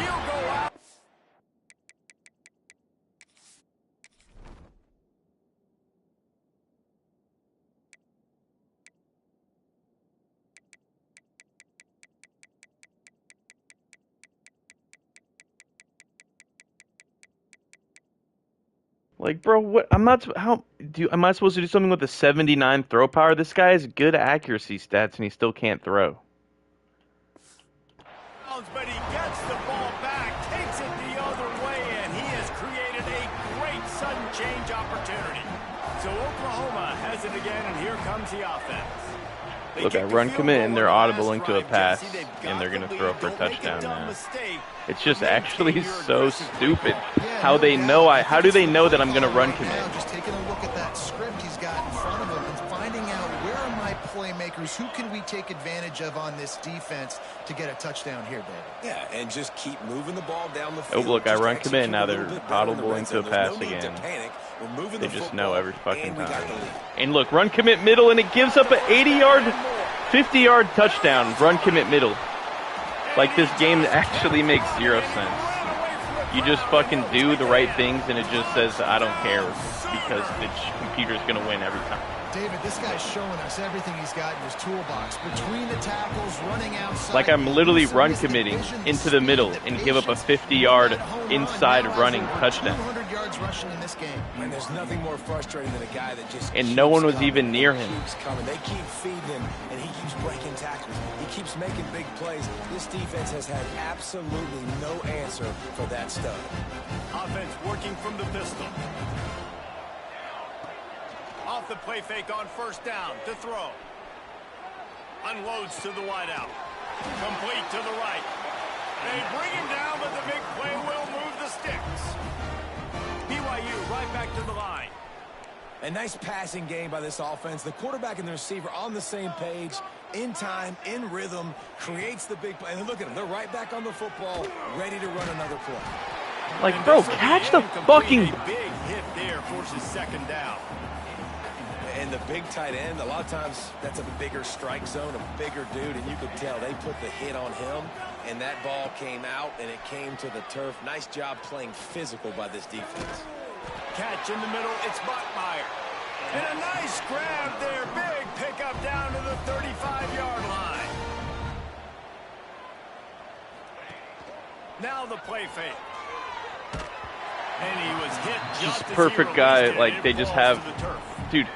Speaker 1: go out.
Speaker 4: Like, bro, what? I'm not. Am I supposed to do something with the 79 throw power? This guy has good accuracy stats, and he still can't throw.
Speaker 1: But he gets the ball back, takes it the other way, and he has created a great sudden change opportunity. So Oklahoma has it again, and here comes the offense.
Speaker 4: Look, I run commit, and they're audibling to a pass, and they're going to throw for a touchdown now. It's just actually so stupid how they know how do they know that I'm going to run commit?
Speaker 3: Just taking a look at that script he's got in front of him and finding out where are my playmakers. Who can we take advantage of on this defense to get a touchdown here, David?
Speaker 2: Yeah, and just keep moving the ball down the field.
Speaker 4: Oh, look, I
Speaker 2: just
Speaker 4: run commit. Now they're audible into a pass
Speaker 2: no
Speaker 4: again.
Speaker 2: Moving
Speaker 4: They
Speaker 2: the
Speaker 4: just
Speaker 2: football,
Speaker 4: know every fucking
Speaker 2: and we got
Speaker 4: time.
Speaker 2: the lead.
Speaker 4: And look, run commit middle, and it gives up an 80-yard, 50-yard touchdown. Run commit middle. Like, this game actually makes zero sense. You just fucking do the right things, and it just says, I don't care, because the computer's going to win every time.
Speaker 3: David, this guy's showing us everything he's got in his toolbox. Between the tackles, running outside.
Speaker 4: Like, I'm literally run committing into the middle and give up a 50-yard inside running touchdown.
Speaker 3: 200 yards rushing in this game.
Speaker 2: And there's nothing more frustrating than a guy that just
Speaker 4: And no one was even near him.
Speaker 2: Keeps coming. They keep feeding him, and he keeps breaking tackles. He keeps making big plays. This defense has had absolutely no answer for that stud.
Speaker 1: Offense working from the pistol. Off the play fake on first down to throw. Unloads to the wideout. Complete to the right. They bring him down, but the big play will move the sticks. BYU right back to the line.
Speaker 2: A nice passing game by this offense. The quarterback and the receiver on the same page, in time, in rhythm, creates the big play. And look at them. They're right back on the football, ready to run another play.
Speaker 4: Like, bro, catch the fucking...
Speaker 1: A big hit there forces second down.
Speaker 2: And the big tight end, a lot of times that's a bigger strike zone, a bigger dude, and you could tell they put the hit on him, and that ball came out, and it came to the turf. Nice job playing physical by this defense.
Speaker 1: Catch in the middle, it's Bachmeier. And a nice grab there, big pickup down to the 35-yard line. Now the play fake. And he was hit just as
Speaker 4: perfect
Speaker 1: he
Speaker 4: guy,
Speaker 1: released it,
Speaker 4: like,
Speaker 1: and
Speaker 4: they
Speaker 1: it
Speaker 4: just
Speaker 1: falls
Speaker 4: have...
Speaker 1: to the turf.
Speaker 4: Dude,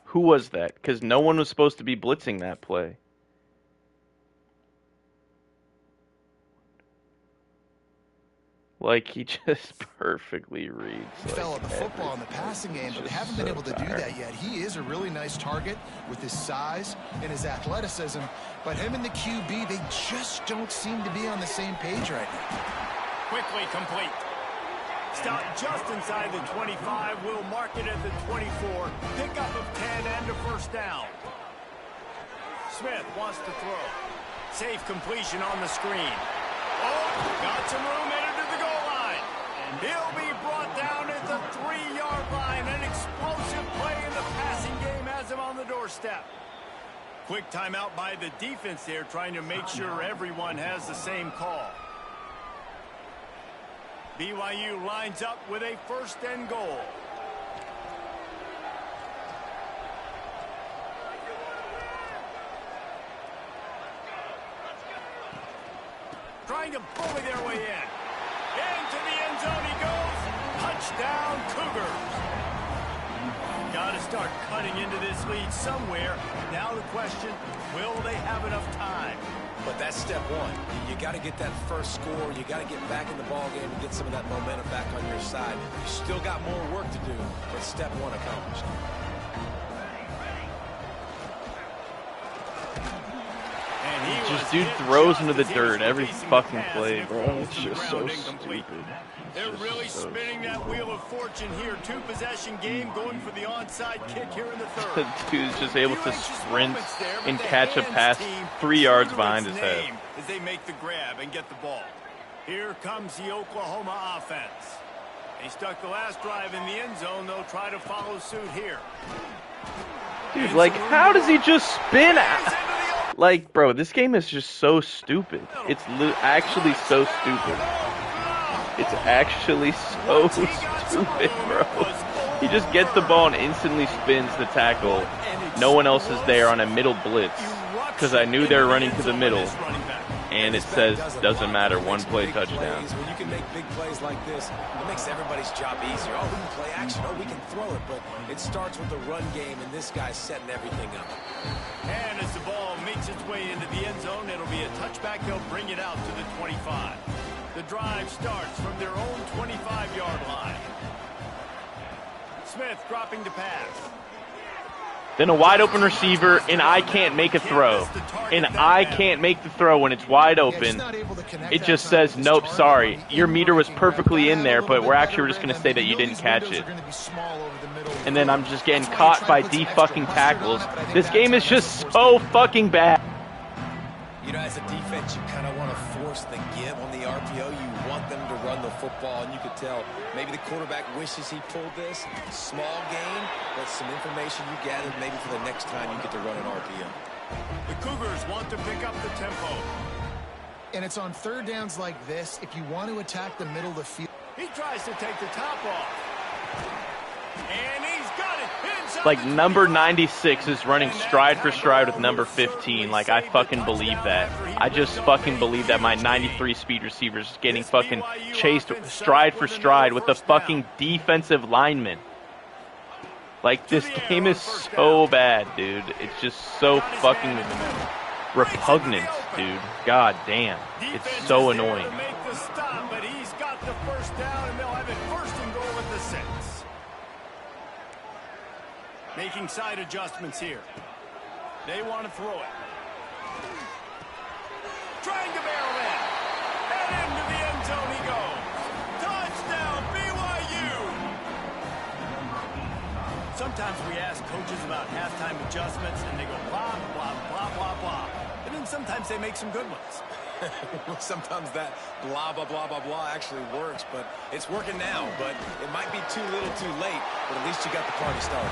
Speaker 4: who was that? Because no one was supposed to be blitzing that play. Like, he just perfectly reads.
Speaker 3: He fell at the football in the passing game, but they haven't been able to do that yet. He is a really nice target with his size and his athleticism, but him and the QB, they just don't seem to be on the same page right now.
Speaker 1: Quickly complete. Stop just inside the 25. Will mark it at the 24. Pickup of 10 and a first down. Smith wants to throw. Safe completion on the screen. Oh, got some room headed to the goal line. And he'll be brought down at the 3-yard line. An explosive play in the passing game has him on the doorstep. Quick timeout by the defense there, trying to make sure everyone has the same call. BYU lines up with a first and goal. Trying to bully their way in. Into the end zone he goes. Touchdown, Cougars. Got to start cutting into this lead somewhere. Now the question, will they have enough time?
Speaker 2: But that's step one. You got to get that first score. You got to get back in the ball game and get some of that momentum back on your side. You still got more work to do, but step one accomplished.
Speaker 4: Just dude throws into the dirt every fucking play, bro. It's just so stupid.
Speaker 1: They're really spinning that wheel of fortune here. 2-possession game, going for the onside kick here in the third.
Speaker 4: Dude's just able to sprint and catch a pass 3 yards behind his head.
Speaker 1: As they make the grab and get the ball. Here comes the Oklahoma offense. They stuck the last drive in the end zone. They'll try to follow suit here.
Speaker 4: Dude, like, how does he just spin out? Like, bro, this game is just so stupid. It's actually so stupid. It's actually so stupid, bro. He just gets the ball and instantly spins the tackle. No one else is there on a middle blitz. Because I knew they were running to the middle. And it says, doesn't matter, one play touchdown.
Speaker 2: When you can make big plays like this, it makes everybody's job easier. Oh, we can play action. Oh, we can throw it. But it starts with the run game, and this guy's setting everything up.
Speaker 1: And as the ball makes its way into the end zone, it'll be a touchback. They'll bring it out to the 25. The drive starts from their own 25-yard line. Smith dropping to pass.
Speaker 4: then a wide open receiver, and I can't make a throw. And I can't make the throw when it's wide open. It just says, nope, sorry. Your meter was perfectly in there, but we're just going to say that you didn't catch it. And then I'm just getting caught by D-fucking tackles. This game is just so fucking bad.
Speaker 2: You know, as a defense, you kind of want to force the give on the RPO. You want them to run the football, and you could tell maybe the quarterback wishes he pulled this. Small gain, but some information you gathered maybe for the next time you get to run an RPO.
Speaker 1: The Cougars want to pick up the tempo.
Speaker 3: And it's on third downs like this, if you want to attack the middle of the field.
Speaker 1: He tries to take the top off. And he's got it.
Speaker 4: Like, number 96 is running stride for stride with number 15. Like, I fucking believe that. I just fucking believe that my 93 speed receiver is getting fucking chased stride for stride with the fucking defensive lineman. Like, this game is so bad, dude. It's just so fucking repugnant, dude. God damn. It's so annoying.
Speaker 1: But he's got the first down, and they'll have it first and goal at the 6. Making side adjustments here. They want to throw it. Trying to barrel in. And into the end zone he goes. Touchdown, BYU! Sometimes we ask coaches about halftime adjustments, and they go blah, blah, blah, blah, blah. And then sometimes they make some good ones.
Speaker 2: Sometimes that blah, blah, blah, blah, blah actually works, but it's working now. But it might be too little too late, but at least you got the party started.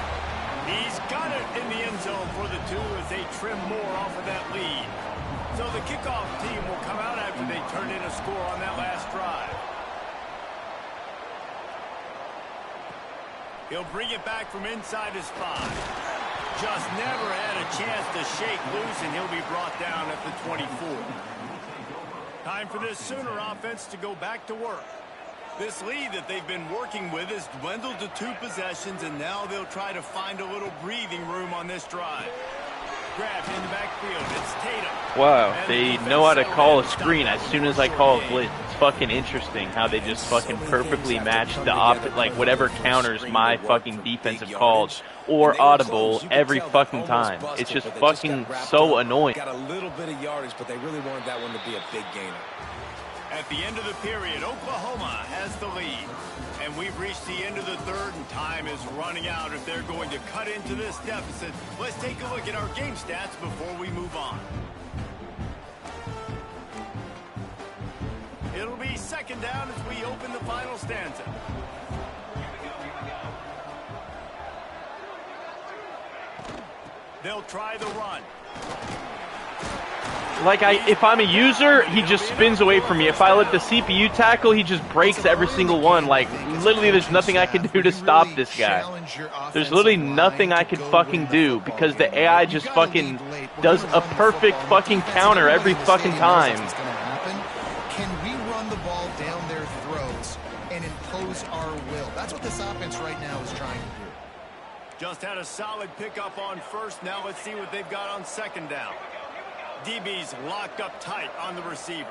Speaker 1: He's got it in the end zone for the 2 as they trim more off of that lead. So the kickoff team will come out after they turn in a score on that last drive. He'll bring it back from inside his 5. Just never had a chance to shake loose, and he'll be brought down at the 24. Time for this Sooner offense to go back to work. This lead that they've been working with has dwindled to 2 possessions, and now they'll try to find a little breathing room on this drive. Grabbed in the backfield. It's Tatum.
Speaker 4: Wow, they know how to call a screen as soon as I call a blitz. It's fucking interesting how they just fucking perfectly match the like whatever counters my fucking defensive calls or audible every fucking time. It's just fucking so annoying.
Speaker 2: Got a little bit of yardage, but they really wanted that one to be a big gainer.
Speaker 1: At the end of the period, Oklahoma has the lead. And we've reached the end of the 3rd, and time is running out if they're going to cut into this deficit. Let's take a look at our game stats before we move on. It'll be 2nd down as we open the final stanza. They'll try the run.
Speaker 4: Like, if I'm a user, he just spins away from me. If I let the CPU tackle, he just breaks every single one. Like, literally, there's nothing I can do to stop this guy. There's literally nothing I could fucking do because the AI just fucking does a perfect fucking counter every fucking time.
Speaker 3: Can we run the ball down their throats and impose our will? That's what this offense right now is trying to do.
Speaker 1: Just had a solid pickup on 1st. Now let's see what they've got on 2nd down. DB's locked up tight on the receivers.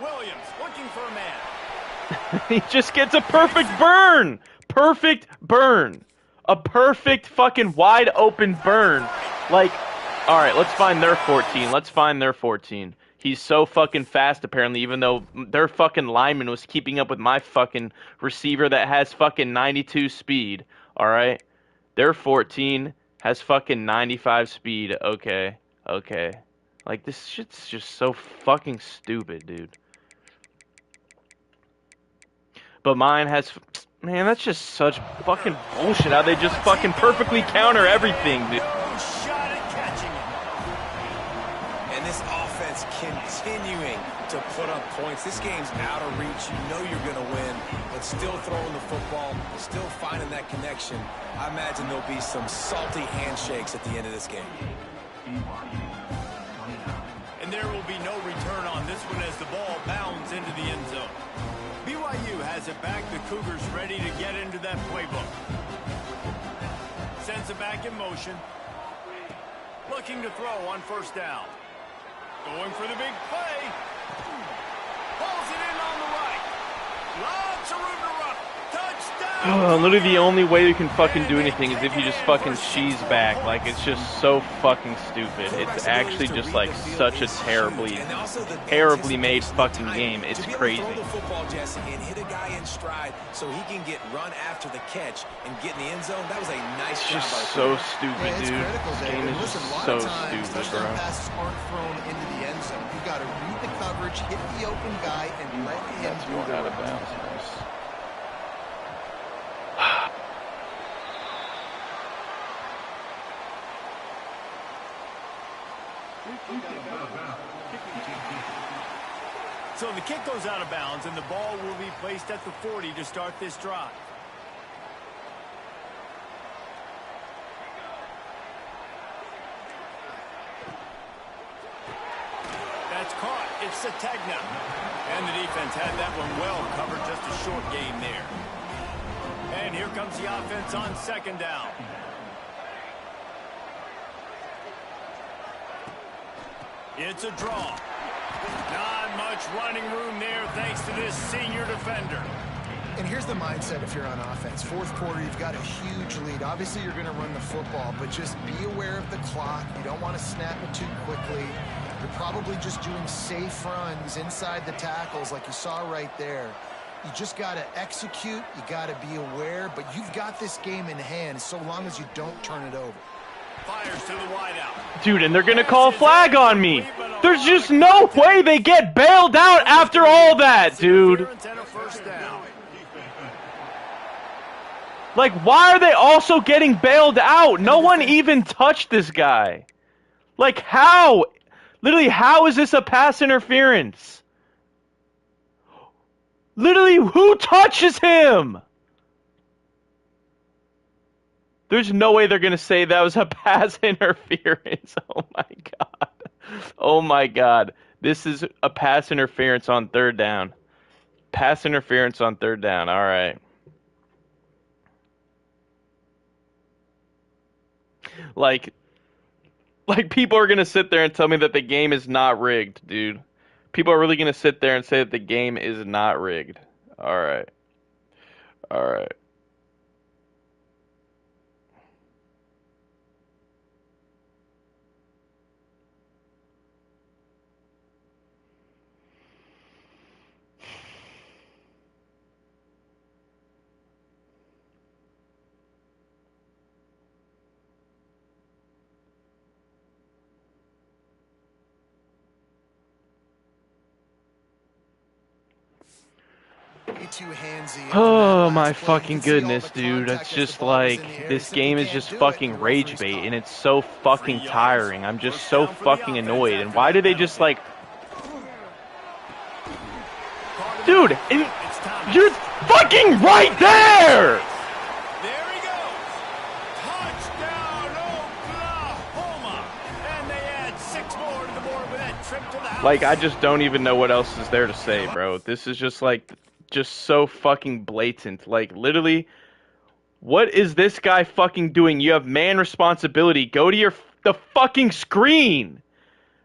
Speaker 1: Williams looking for a man.
Speaker 4: He just gets a perfect burn. Perfect burn. A perfect fucking wide open burn. Like, all right, let's find their 14. Let's find their 14. He's so fucking fast, apparently, even though their fucking lineman was keeping up with my fucking receiver that has fucking 92 speed. All right? Their 14 has fucking 95 speed. Okay. Okay. Like, this shit's just so fucking stupid, dude. But mine has... Man, that's just such fucking bullshit how they just fucking perfectly counter everything, dude.
Speaker 1: Shot at catching it.
Speaker 2: And this offense continuing to put up points. This game's out of reach. You know you're going to win, but still throwing the football, still finding that connection. I imagine there'll be some salty handshakes at the end of this game.
Speaker 1: And there will be no return on this one as the ball bounds into the end zone. BYU has it back. The Cougars ready to get into that playbook. Sends it back in motion. Looking to throw on 1st down. Going for the big play. Pulls it in on the right. Lots of room to run. Touchdown!
Speaker 4: Literally the only way you can fucking do anything is if you just fucking cheese back. Like, it's just so fucking stupid. It's actually just like such a terribly made fucking game. It's crazy.
Speaker 2: Throw the football, Jesse, and hit a guy in stride so he can get run after the catch and get in the end zone. That was a nice job.
Speaker 4: It's just so stupid, dude. This game is just so stupid, bro.
Speaker 3: Passes aren't thrown into the end zone. You got to read the coverage, hit the open guy, and let him do the
Speaker 4: out of bounds.
Speaker 1: So the kick goes out of bounds, and the ball will be placed at the 40 to start this drive. That's caught. It's Sategna. And the defense had that one well covered. Just a short game there. And here comes the offense on second down. It's a draw. Not much running room there thanks to this senior defender.
Speaker 3: And here's the mindset if you're on offense. Fourth quarter, you've got a huge lead. Obviously, you're going to run the football, but just be aware of the clock. You don't want to snap it too quickly. You're probably just doing safe runs inside the tackles like you saw right there. You just got to execute. You got to be aware, but you've got this game in hand so long as you don't turn it over.
Speaker 1: Fires to the wideout.
Speaker 4: Dude, and they're going to call a flag on me. There's just no way they get bailed out after all that, dude. Like, why are they also getting bailed out? No one even touched this guy. Like, how? Literally, how is this a pass interference? Literally, who touches him? There's no way they're going to say that was a pass interference. Oh, my God. Oh, my God. This is a pass interference on third down. Pass interference on third down. All right. Like people are going to sit there and tell me that the game is not rigged, dude. People are really going to sit there and say that the game is not rigged. All right. All right. Oh my fucking goodness, dude. It's just like, this game is just fucking rage bait, and it's so fucking tiring. I'm just so fucking annoyed. And why do they just like... Dude, you're fucking right there!
Speaker 1: There he goes. Touchdown, Oklahoma. And they add 6 more to the board with that trip to the house.
Speaker 4: Like, I just don't even know what else is there to say, bro. This is just like... just so fucking blatant. Like, literally, what is this guy fucking doing? You have man responsibility. Go to the fucking screen.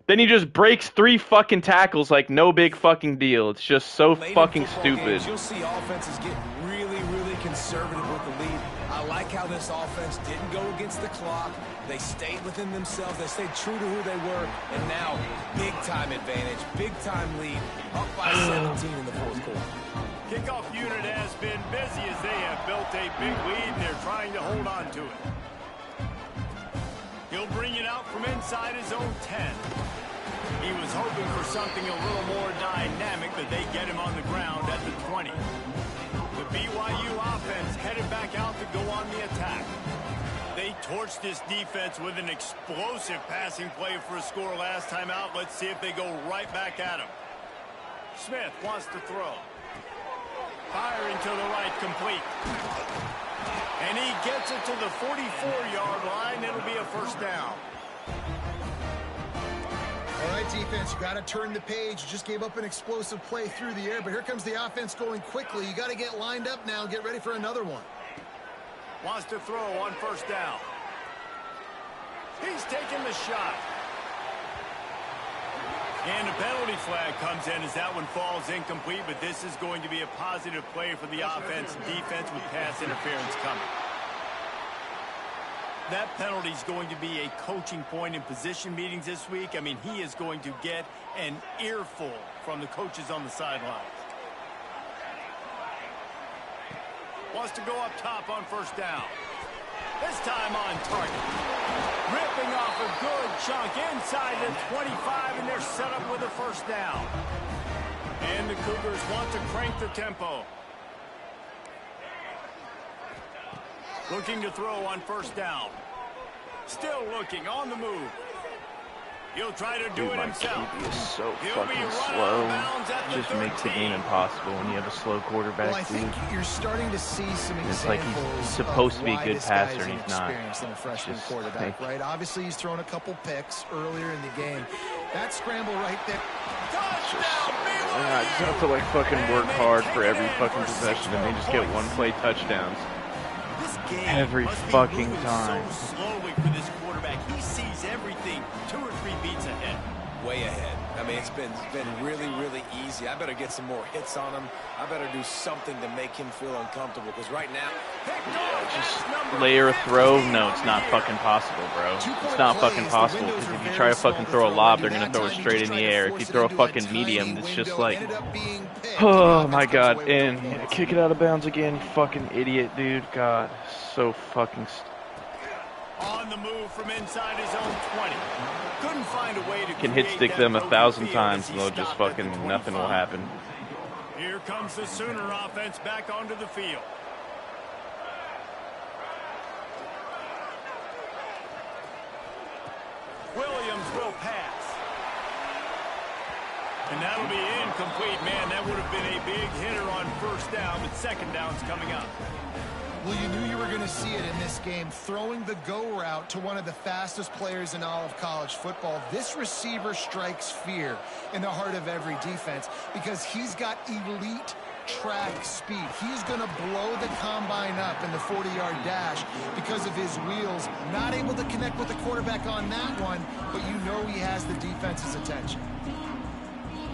Speaker 4: Then he just breaks 3 fucking tackles like no big fucking deal. It's just so fucking stupid.
Speaker 2: Games, you'll see offenses get really, really conservative with the lead. I like how this offense didn't go against the clock. They stayed within themselves. They stayed true to who they were. And now, big-time advantage, big-time lead, up by 17 in the fourth quarter.
Speaker 1: Kickoff unit has been busy as they have built a big lead, and they're trying to hold on to it. He'll bring it out from inside his own 10. He was hoping for something a little more dynamic, but they get him on the ground at the 20. The BYU offense headed back out to go on the attack. They torched this defense with an explosive passing play for a score last time out. Let's see if they go right back at him. Smith wants to throw. Firing to the right, complete. And he gets it to the 44-yard line. It'll be a first down.
Speaker 3: All right, defense, you got to turn the page. You just gave up an explosive play through the air, but here comes the offense going quickly. You got to get lined up now and get ready for another one.
Speaker 1: Wants to throw on first down. He's taking the shot. And a penalty flag comes in as that one falls incomplete, but this is going to be a positive play for the offense and defense with pass interference coming. That penalty is going to be a coaching point in position meetings this week. I mean, he is going to get an earful from the coaches on the sidelines. Wants to go up top on first down. This time on target. Ripping off a good chunk inside the 25, and they're set up with a first down. And the Cougars want to crank the tempo. Looking to throw on first down. Still looking on the move. He'll try to do it himself.
Speaker 4: QB is so fucking slow. Just makes the game impossible when you have a slow quarterback.
Speaker 3: Well, I think you're starting to see some examples.
Speaker 4: It's like he's supposed to be a good passer and he's not.
Speaker 3: Than a freshman quarterback, right? Obviously, he's thrown a couple picks earlier in the game. That scramble right there.
Speaker 4: I just have to like fucking work hard for every fucking possession, and they just get one-play touchdowns every fucking time.
Speaker 1: So slowly for this quarterback, he sees everything 2 or 3 beats ahead.
Speaker 2: Way ahead. I mean, it's been really, really easy. I better get some more hits on him. I better do something to make him feel uncomfortable, because right now...
Speaker 4: Just layer a throw? No, it's not fucking possible, bro. It's not fucking possible, because if you try to fucking throw a lob, they're going to throw it straight in the air. If you throw a fucking medium, it's just like... Oh, my God. And kick it out of bounds again. Fucking idiot, dude. God, so fucking...
Speaker 1: On the move from inside his own 20. Couldn't find a way to
Speaker 4: can hit stick them 1,000 times and they'll just fucking nothing will happen.
Speaker 1: Here comes the Sooner offense back onto the field. Williams will pass. And that'll be incomplete. Man, that would have been a big hitter on first down, but second down's coming up.
Speaker 3: Well, you knew you were going to see it in this game. Throwing the go route to one of the fastest players in all of college football. This receiver strikes fear in the heart of every defense because he's got elite track speed. He's going to blow the combine up in the 40-yard dash because of his wheels. Not able to connect with the quarterback on that one, but you know he has the defense's attention.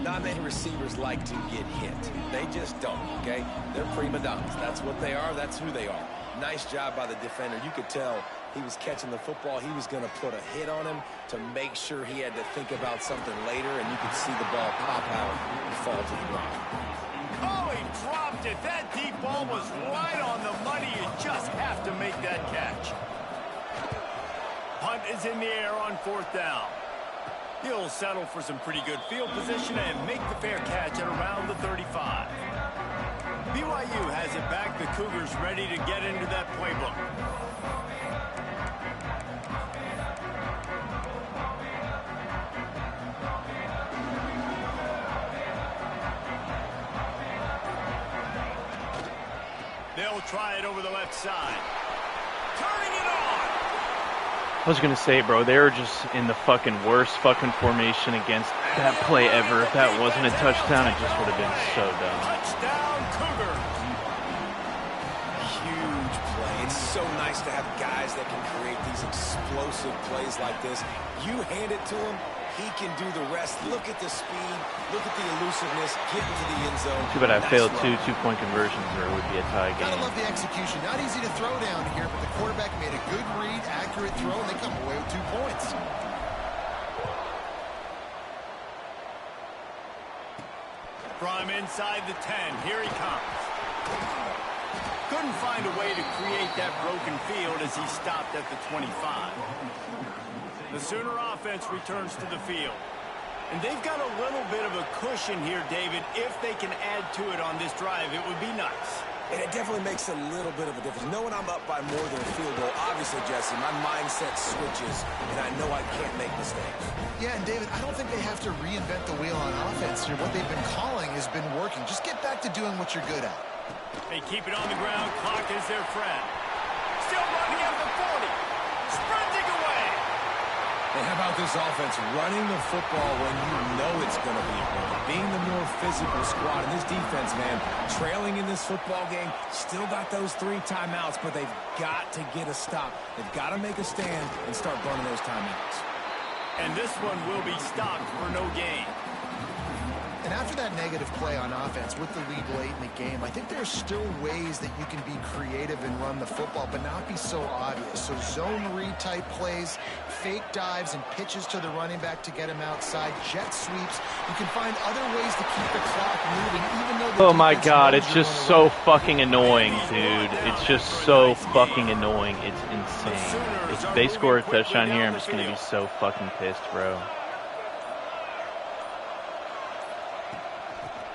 Speaker 2: Not many receivers like to get hit. They just don't, okay? They're prima donnas. That's what they are. That's who they are. Nice job by the defender. You could tell he was catching the football. He was going to put a hit on him to make sure he had to think about something later, and you could see the ball pop out and fall to the ground.
Speaker 1: Oh, he dropped it. That deep ball was right on the money. You just have to make that catch. Punt is in the air on fourth down. He'll settle for some pretty good field position and make the fair catch at around the 35. BYU has it back. The Cougars ready to get into that playbook. They'll try it over the left side. Turning it on.
Speaker 4: I was going to say, bro, they were just in the fucking worst fucking formation against that play ever. If that wasn't a touchdown, it just would have been so dumb.
Speaker 1: Touchdown, Cougar.
Speaker 2: Huge play. It's so nice to have guys that can create these explosive plays like this. You hand it to him, he can do the rest. Look at the speed. Look at the elusiveness. Get into the end zone.
Speaker 4: Too bad I failed two-point conversions, or it would be a tie game.
Speaker 3: Gotta love the execution. Not easy to throw down here, but the quarterback made a good read, accurate throw, and they come away with 2 points.
Speaker 1: From inside the 10, here he comes. Couldn't find a way to create that broken field as he stopped at the 25. The Sooner offense returns to the field. And they've got a little bit of a cushion here, David. If they can add to it on this drive, it would be nice.
Speaker 2: And it definitely makes a little bit of a difference. Knowing I'm up by more than a field goal, obviously, Jesse, my mindset switches, and I know I can't make mistakes.
Speaker 3: Yeah, and David, I don't think they have to reinvent the wheel on offense here. What they've been calling has been working. Just get back to doing what you're good at.
Speaker 1: They keep it on the ground. Clock is their friend. Still running at the 40. Sprinting away.
Speaker 2: And how about this offense running the football when you know it's going to be running? Being the more physical squad. And this defense, man, trailing in this football game, still got those 3 timeouts, but they've got to get a stop. They've got to make a stand and start burning those timeouts.
Speaker 1: And this one will be stopped for no gain.
Speaker 3: And after that negative play on offense with the lead late in the game, I think there's still ways that you can be creative and run the football, but not be so obvious. So zone read type plays, fake dives, and pitches to the running back to get him outside, jet sweeps. You can find other ways to keep the clock moving, even though the
Speaker 4: oh my God, it's just so fucking annoying, dude. It's just so fucking annoying. It's insane. If they score a touchdown here, I'm just going to be so fucking pissed, bro.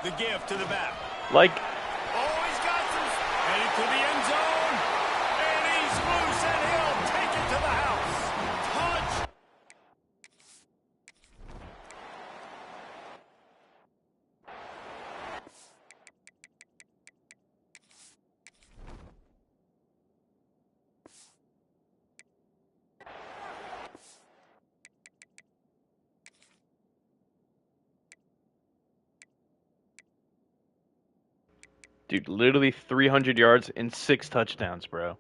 Speaker 1: The give to the back.
Speaker 4: Like,
Speaker 1: oh, he's got some. Headed to the end zone. And he's loose, and he'll take it to the house. Touch.
Speaker 4: dude, literally 300 yards and 6 touchdowns, bro.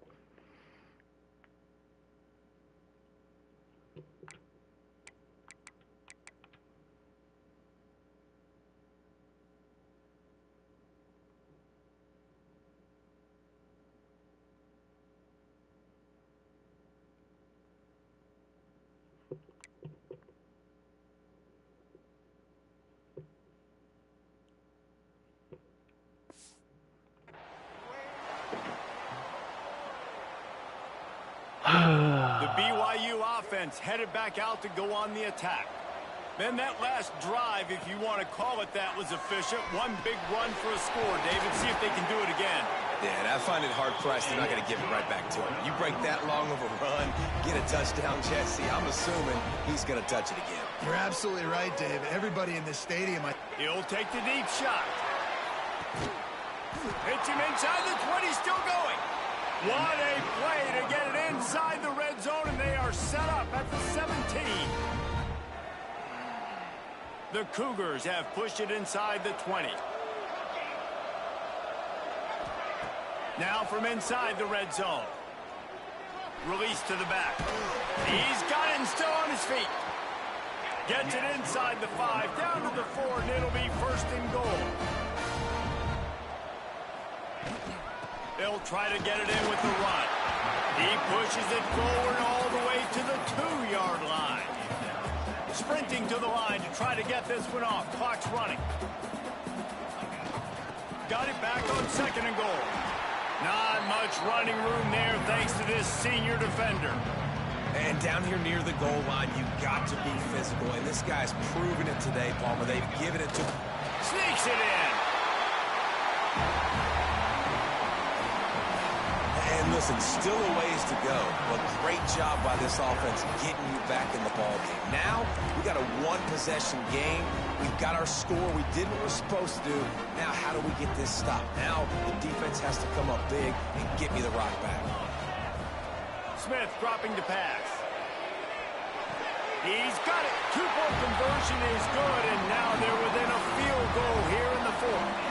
Speaker 1: The BYU offense headed back out to go on the attack. Then that last drive, if you want to call it that, was efficient. One big run for a score. David, see if they can do it again.
Speaker 2: Yeah, and I find it hard-pressed they're not going to give it right back to him. You break that long of a run, get a touchdown, Jesse, I'm assuming he's going to touch it again.
Speaker 3: You're absolutely right, David. Everybody in this stadium.
Speaker 1: He'll take the deep shot. Hits him inside the 20, still going. What a play to get it inside the red zone, and they are set up at the 17. The Cougars have pushed it inside the 20. Now from inside the red zone. Release to the back. He's got it and still on his feet. Gets it inside the 5, down to the 4, and it'll be first and goal. They'll try to get it in with the run. He pushes it forward all the way to the 2-yard line. Sprinting to the line to try to get this one off. Clock's running. Got it back on second and goal. Not much running room there thanks to this senior defender.
Speaker 2: And down here near the goal line, you've got to be physical. And this guy's proven it today, Palmer. They've given it to him.
Speaker 1: Sneaks it in.
Speaker 2: And listen, still a ways to go, but great job by this offense getting you back in the ball game. Now, we got a one-possession game. We've got our score. We did what we're supposed to do. Now, how do we get this stopped? Now, the defense has to come up big and get me the rock back.
Speaker 1: Smith dropping the pass. He's got it. Two-point conversion is good, and now they're within a field goal here in the 4th.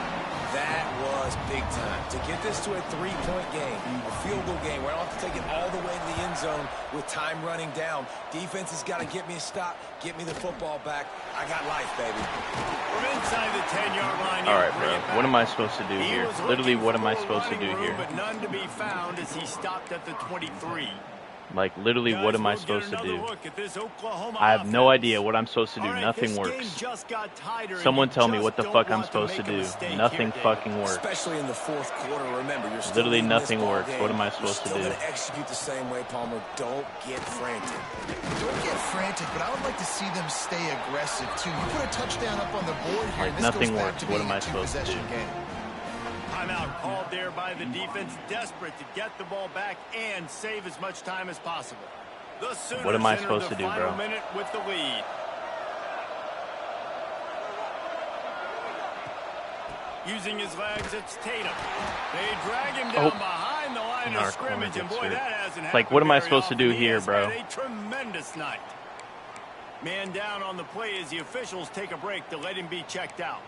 Speaker 2: That was big time. To get this to a 3-point game, a field goal game, where I don't have to take it all the way to the end zone with time running down. Defense has got to get me a stop, get me the football back. I got life, baby.
Speaker 1: From inside the 10-yard line.
Speaker 4: All right, bro. What am I supposed to do here? Literally, what am I supposed to do here?
Speaker 1: But none to be found as he stopped at the 23.
Speaker 4: Like, literally, what am I supposed to do? I have no idea what I'm supposed to do. Nothing works. Someone tell me what the fuck I'm supposed to do. Nothing fucking works.
Speaker 2: Especially in the 4th quarter, remember, you're still
Speaker 4: literally nothing works. What am I supposed to do?
Speaker 2: You're still going to execute the same way, Palmer. Don't get frantic.
Speaker 3: Don't get frantic, but I would like to see them stay aggressive, too. You put a touchdown up on the board here, and this
Speaker 4: nothing
Speaker 3: goes back
Speaker 4: works.
Speaker 3: to
Speaker 4: What
Speaker 3: being
Speaker 4: am I
Speaker 3: a
Speaker 4: supposed to do?
Speaker 3: game.
Speaker 1: Timeout called there by the defense, desperate to get the ball back and save as much time as possible. The Sooners
Speaker 4: what am I supposed to do,
Speaker 1: final
Speaker 4: bro?
Speaker 1: minute with the lead. Using his legs, it's Tatum. They drag him down behind the line of scrimmage, and boy, that hasn't happened.
Speaker 4: Like, what am I
Speaker 1: very
Speaker 4: supposed to do
Speaker 1: often.
Speaker 4: here, bro?
Speaker 1: He has had a tremendous night. Man down on the play as the officials take a break to let him be checked out.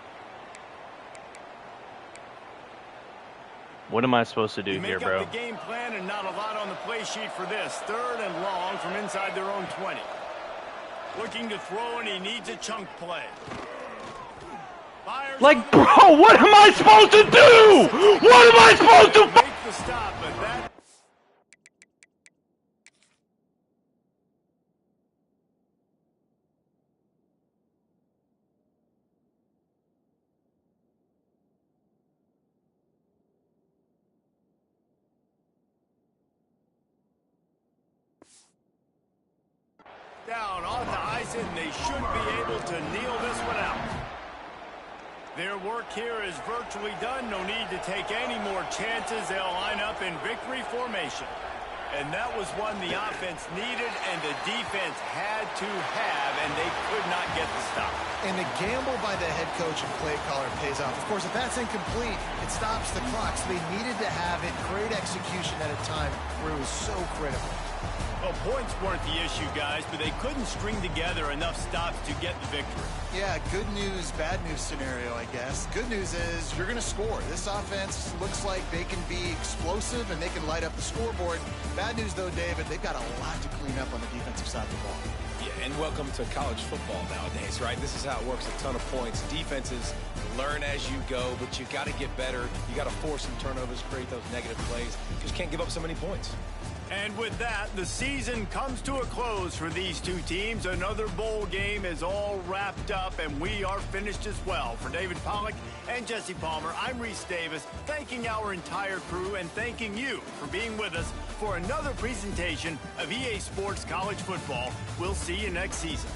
Speaker 4: What am I supposed to do here, bro?
Speaker 1: Make up the game plan and not a lot on the play sheet for this. 3rd and long from inside their own 20. Looking to throw, and he needs a chunk play. Fires
Speaker 4: Like, bro, what am I supposed to do? What am I supposed to
Speaker 1: make the stop, but that... down on the ice, and they should be able to kneel this one out. Their work here is virtually done. No need to take any more chances. They'll line up in victory formation. And that was one the offense needed and the defense had to have, and they could not get the stop.
Speaker 3: And the gamble by the head coach and play caller pays off. Of course, if that's incomplete, it stops the clock. So they needed to have it. Great execution at a time where it was so critical.
Speaker 1: Well, points weren't the issue, guys, but they couldn't string together enough stops to get the victory.
Speaker 3: Yeah, good news, bad news scenario, I guess. Good news is you're going to score. This offense looks like they can be explosive and they can light up the scoreboard. Bad news, though, David, they've got a lot to clean up on the defensive side of the ball.
Speaker 2: Yeah, and welcome to college football nowadays, right? This is how it works, a ton of points. Defenses learn as you go, but you got to get better. You got to force some turnovers, create those negative plays. Just can't give up so many points.
Speaker 1: And with that, the season comes to a close for these two teams. Another bowl game is all wrapped up, and we are finished as well. For David Pollack and Jesse Palmer, I'm Reese Davis, thanking our entire crew and thanking you for being with us for another presentation of EA Sports College Football. We'll see you next season.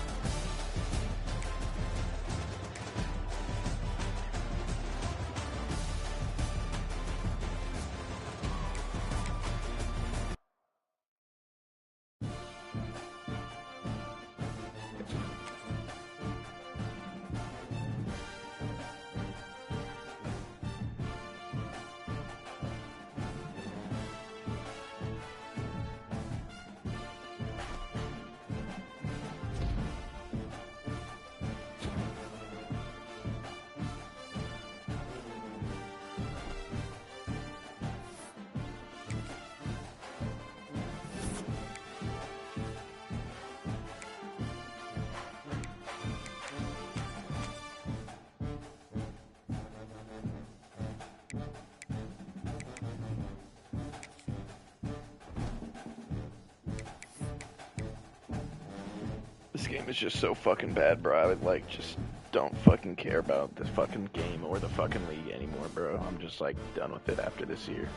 Speaker 4: This game is just so fucking bad, bro. I would, like, just don't fucking care about this fucking game or the fucking league anymore, bro. I'm just, like, done with it after this year.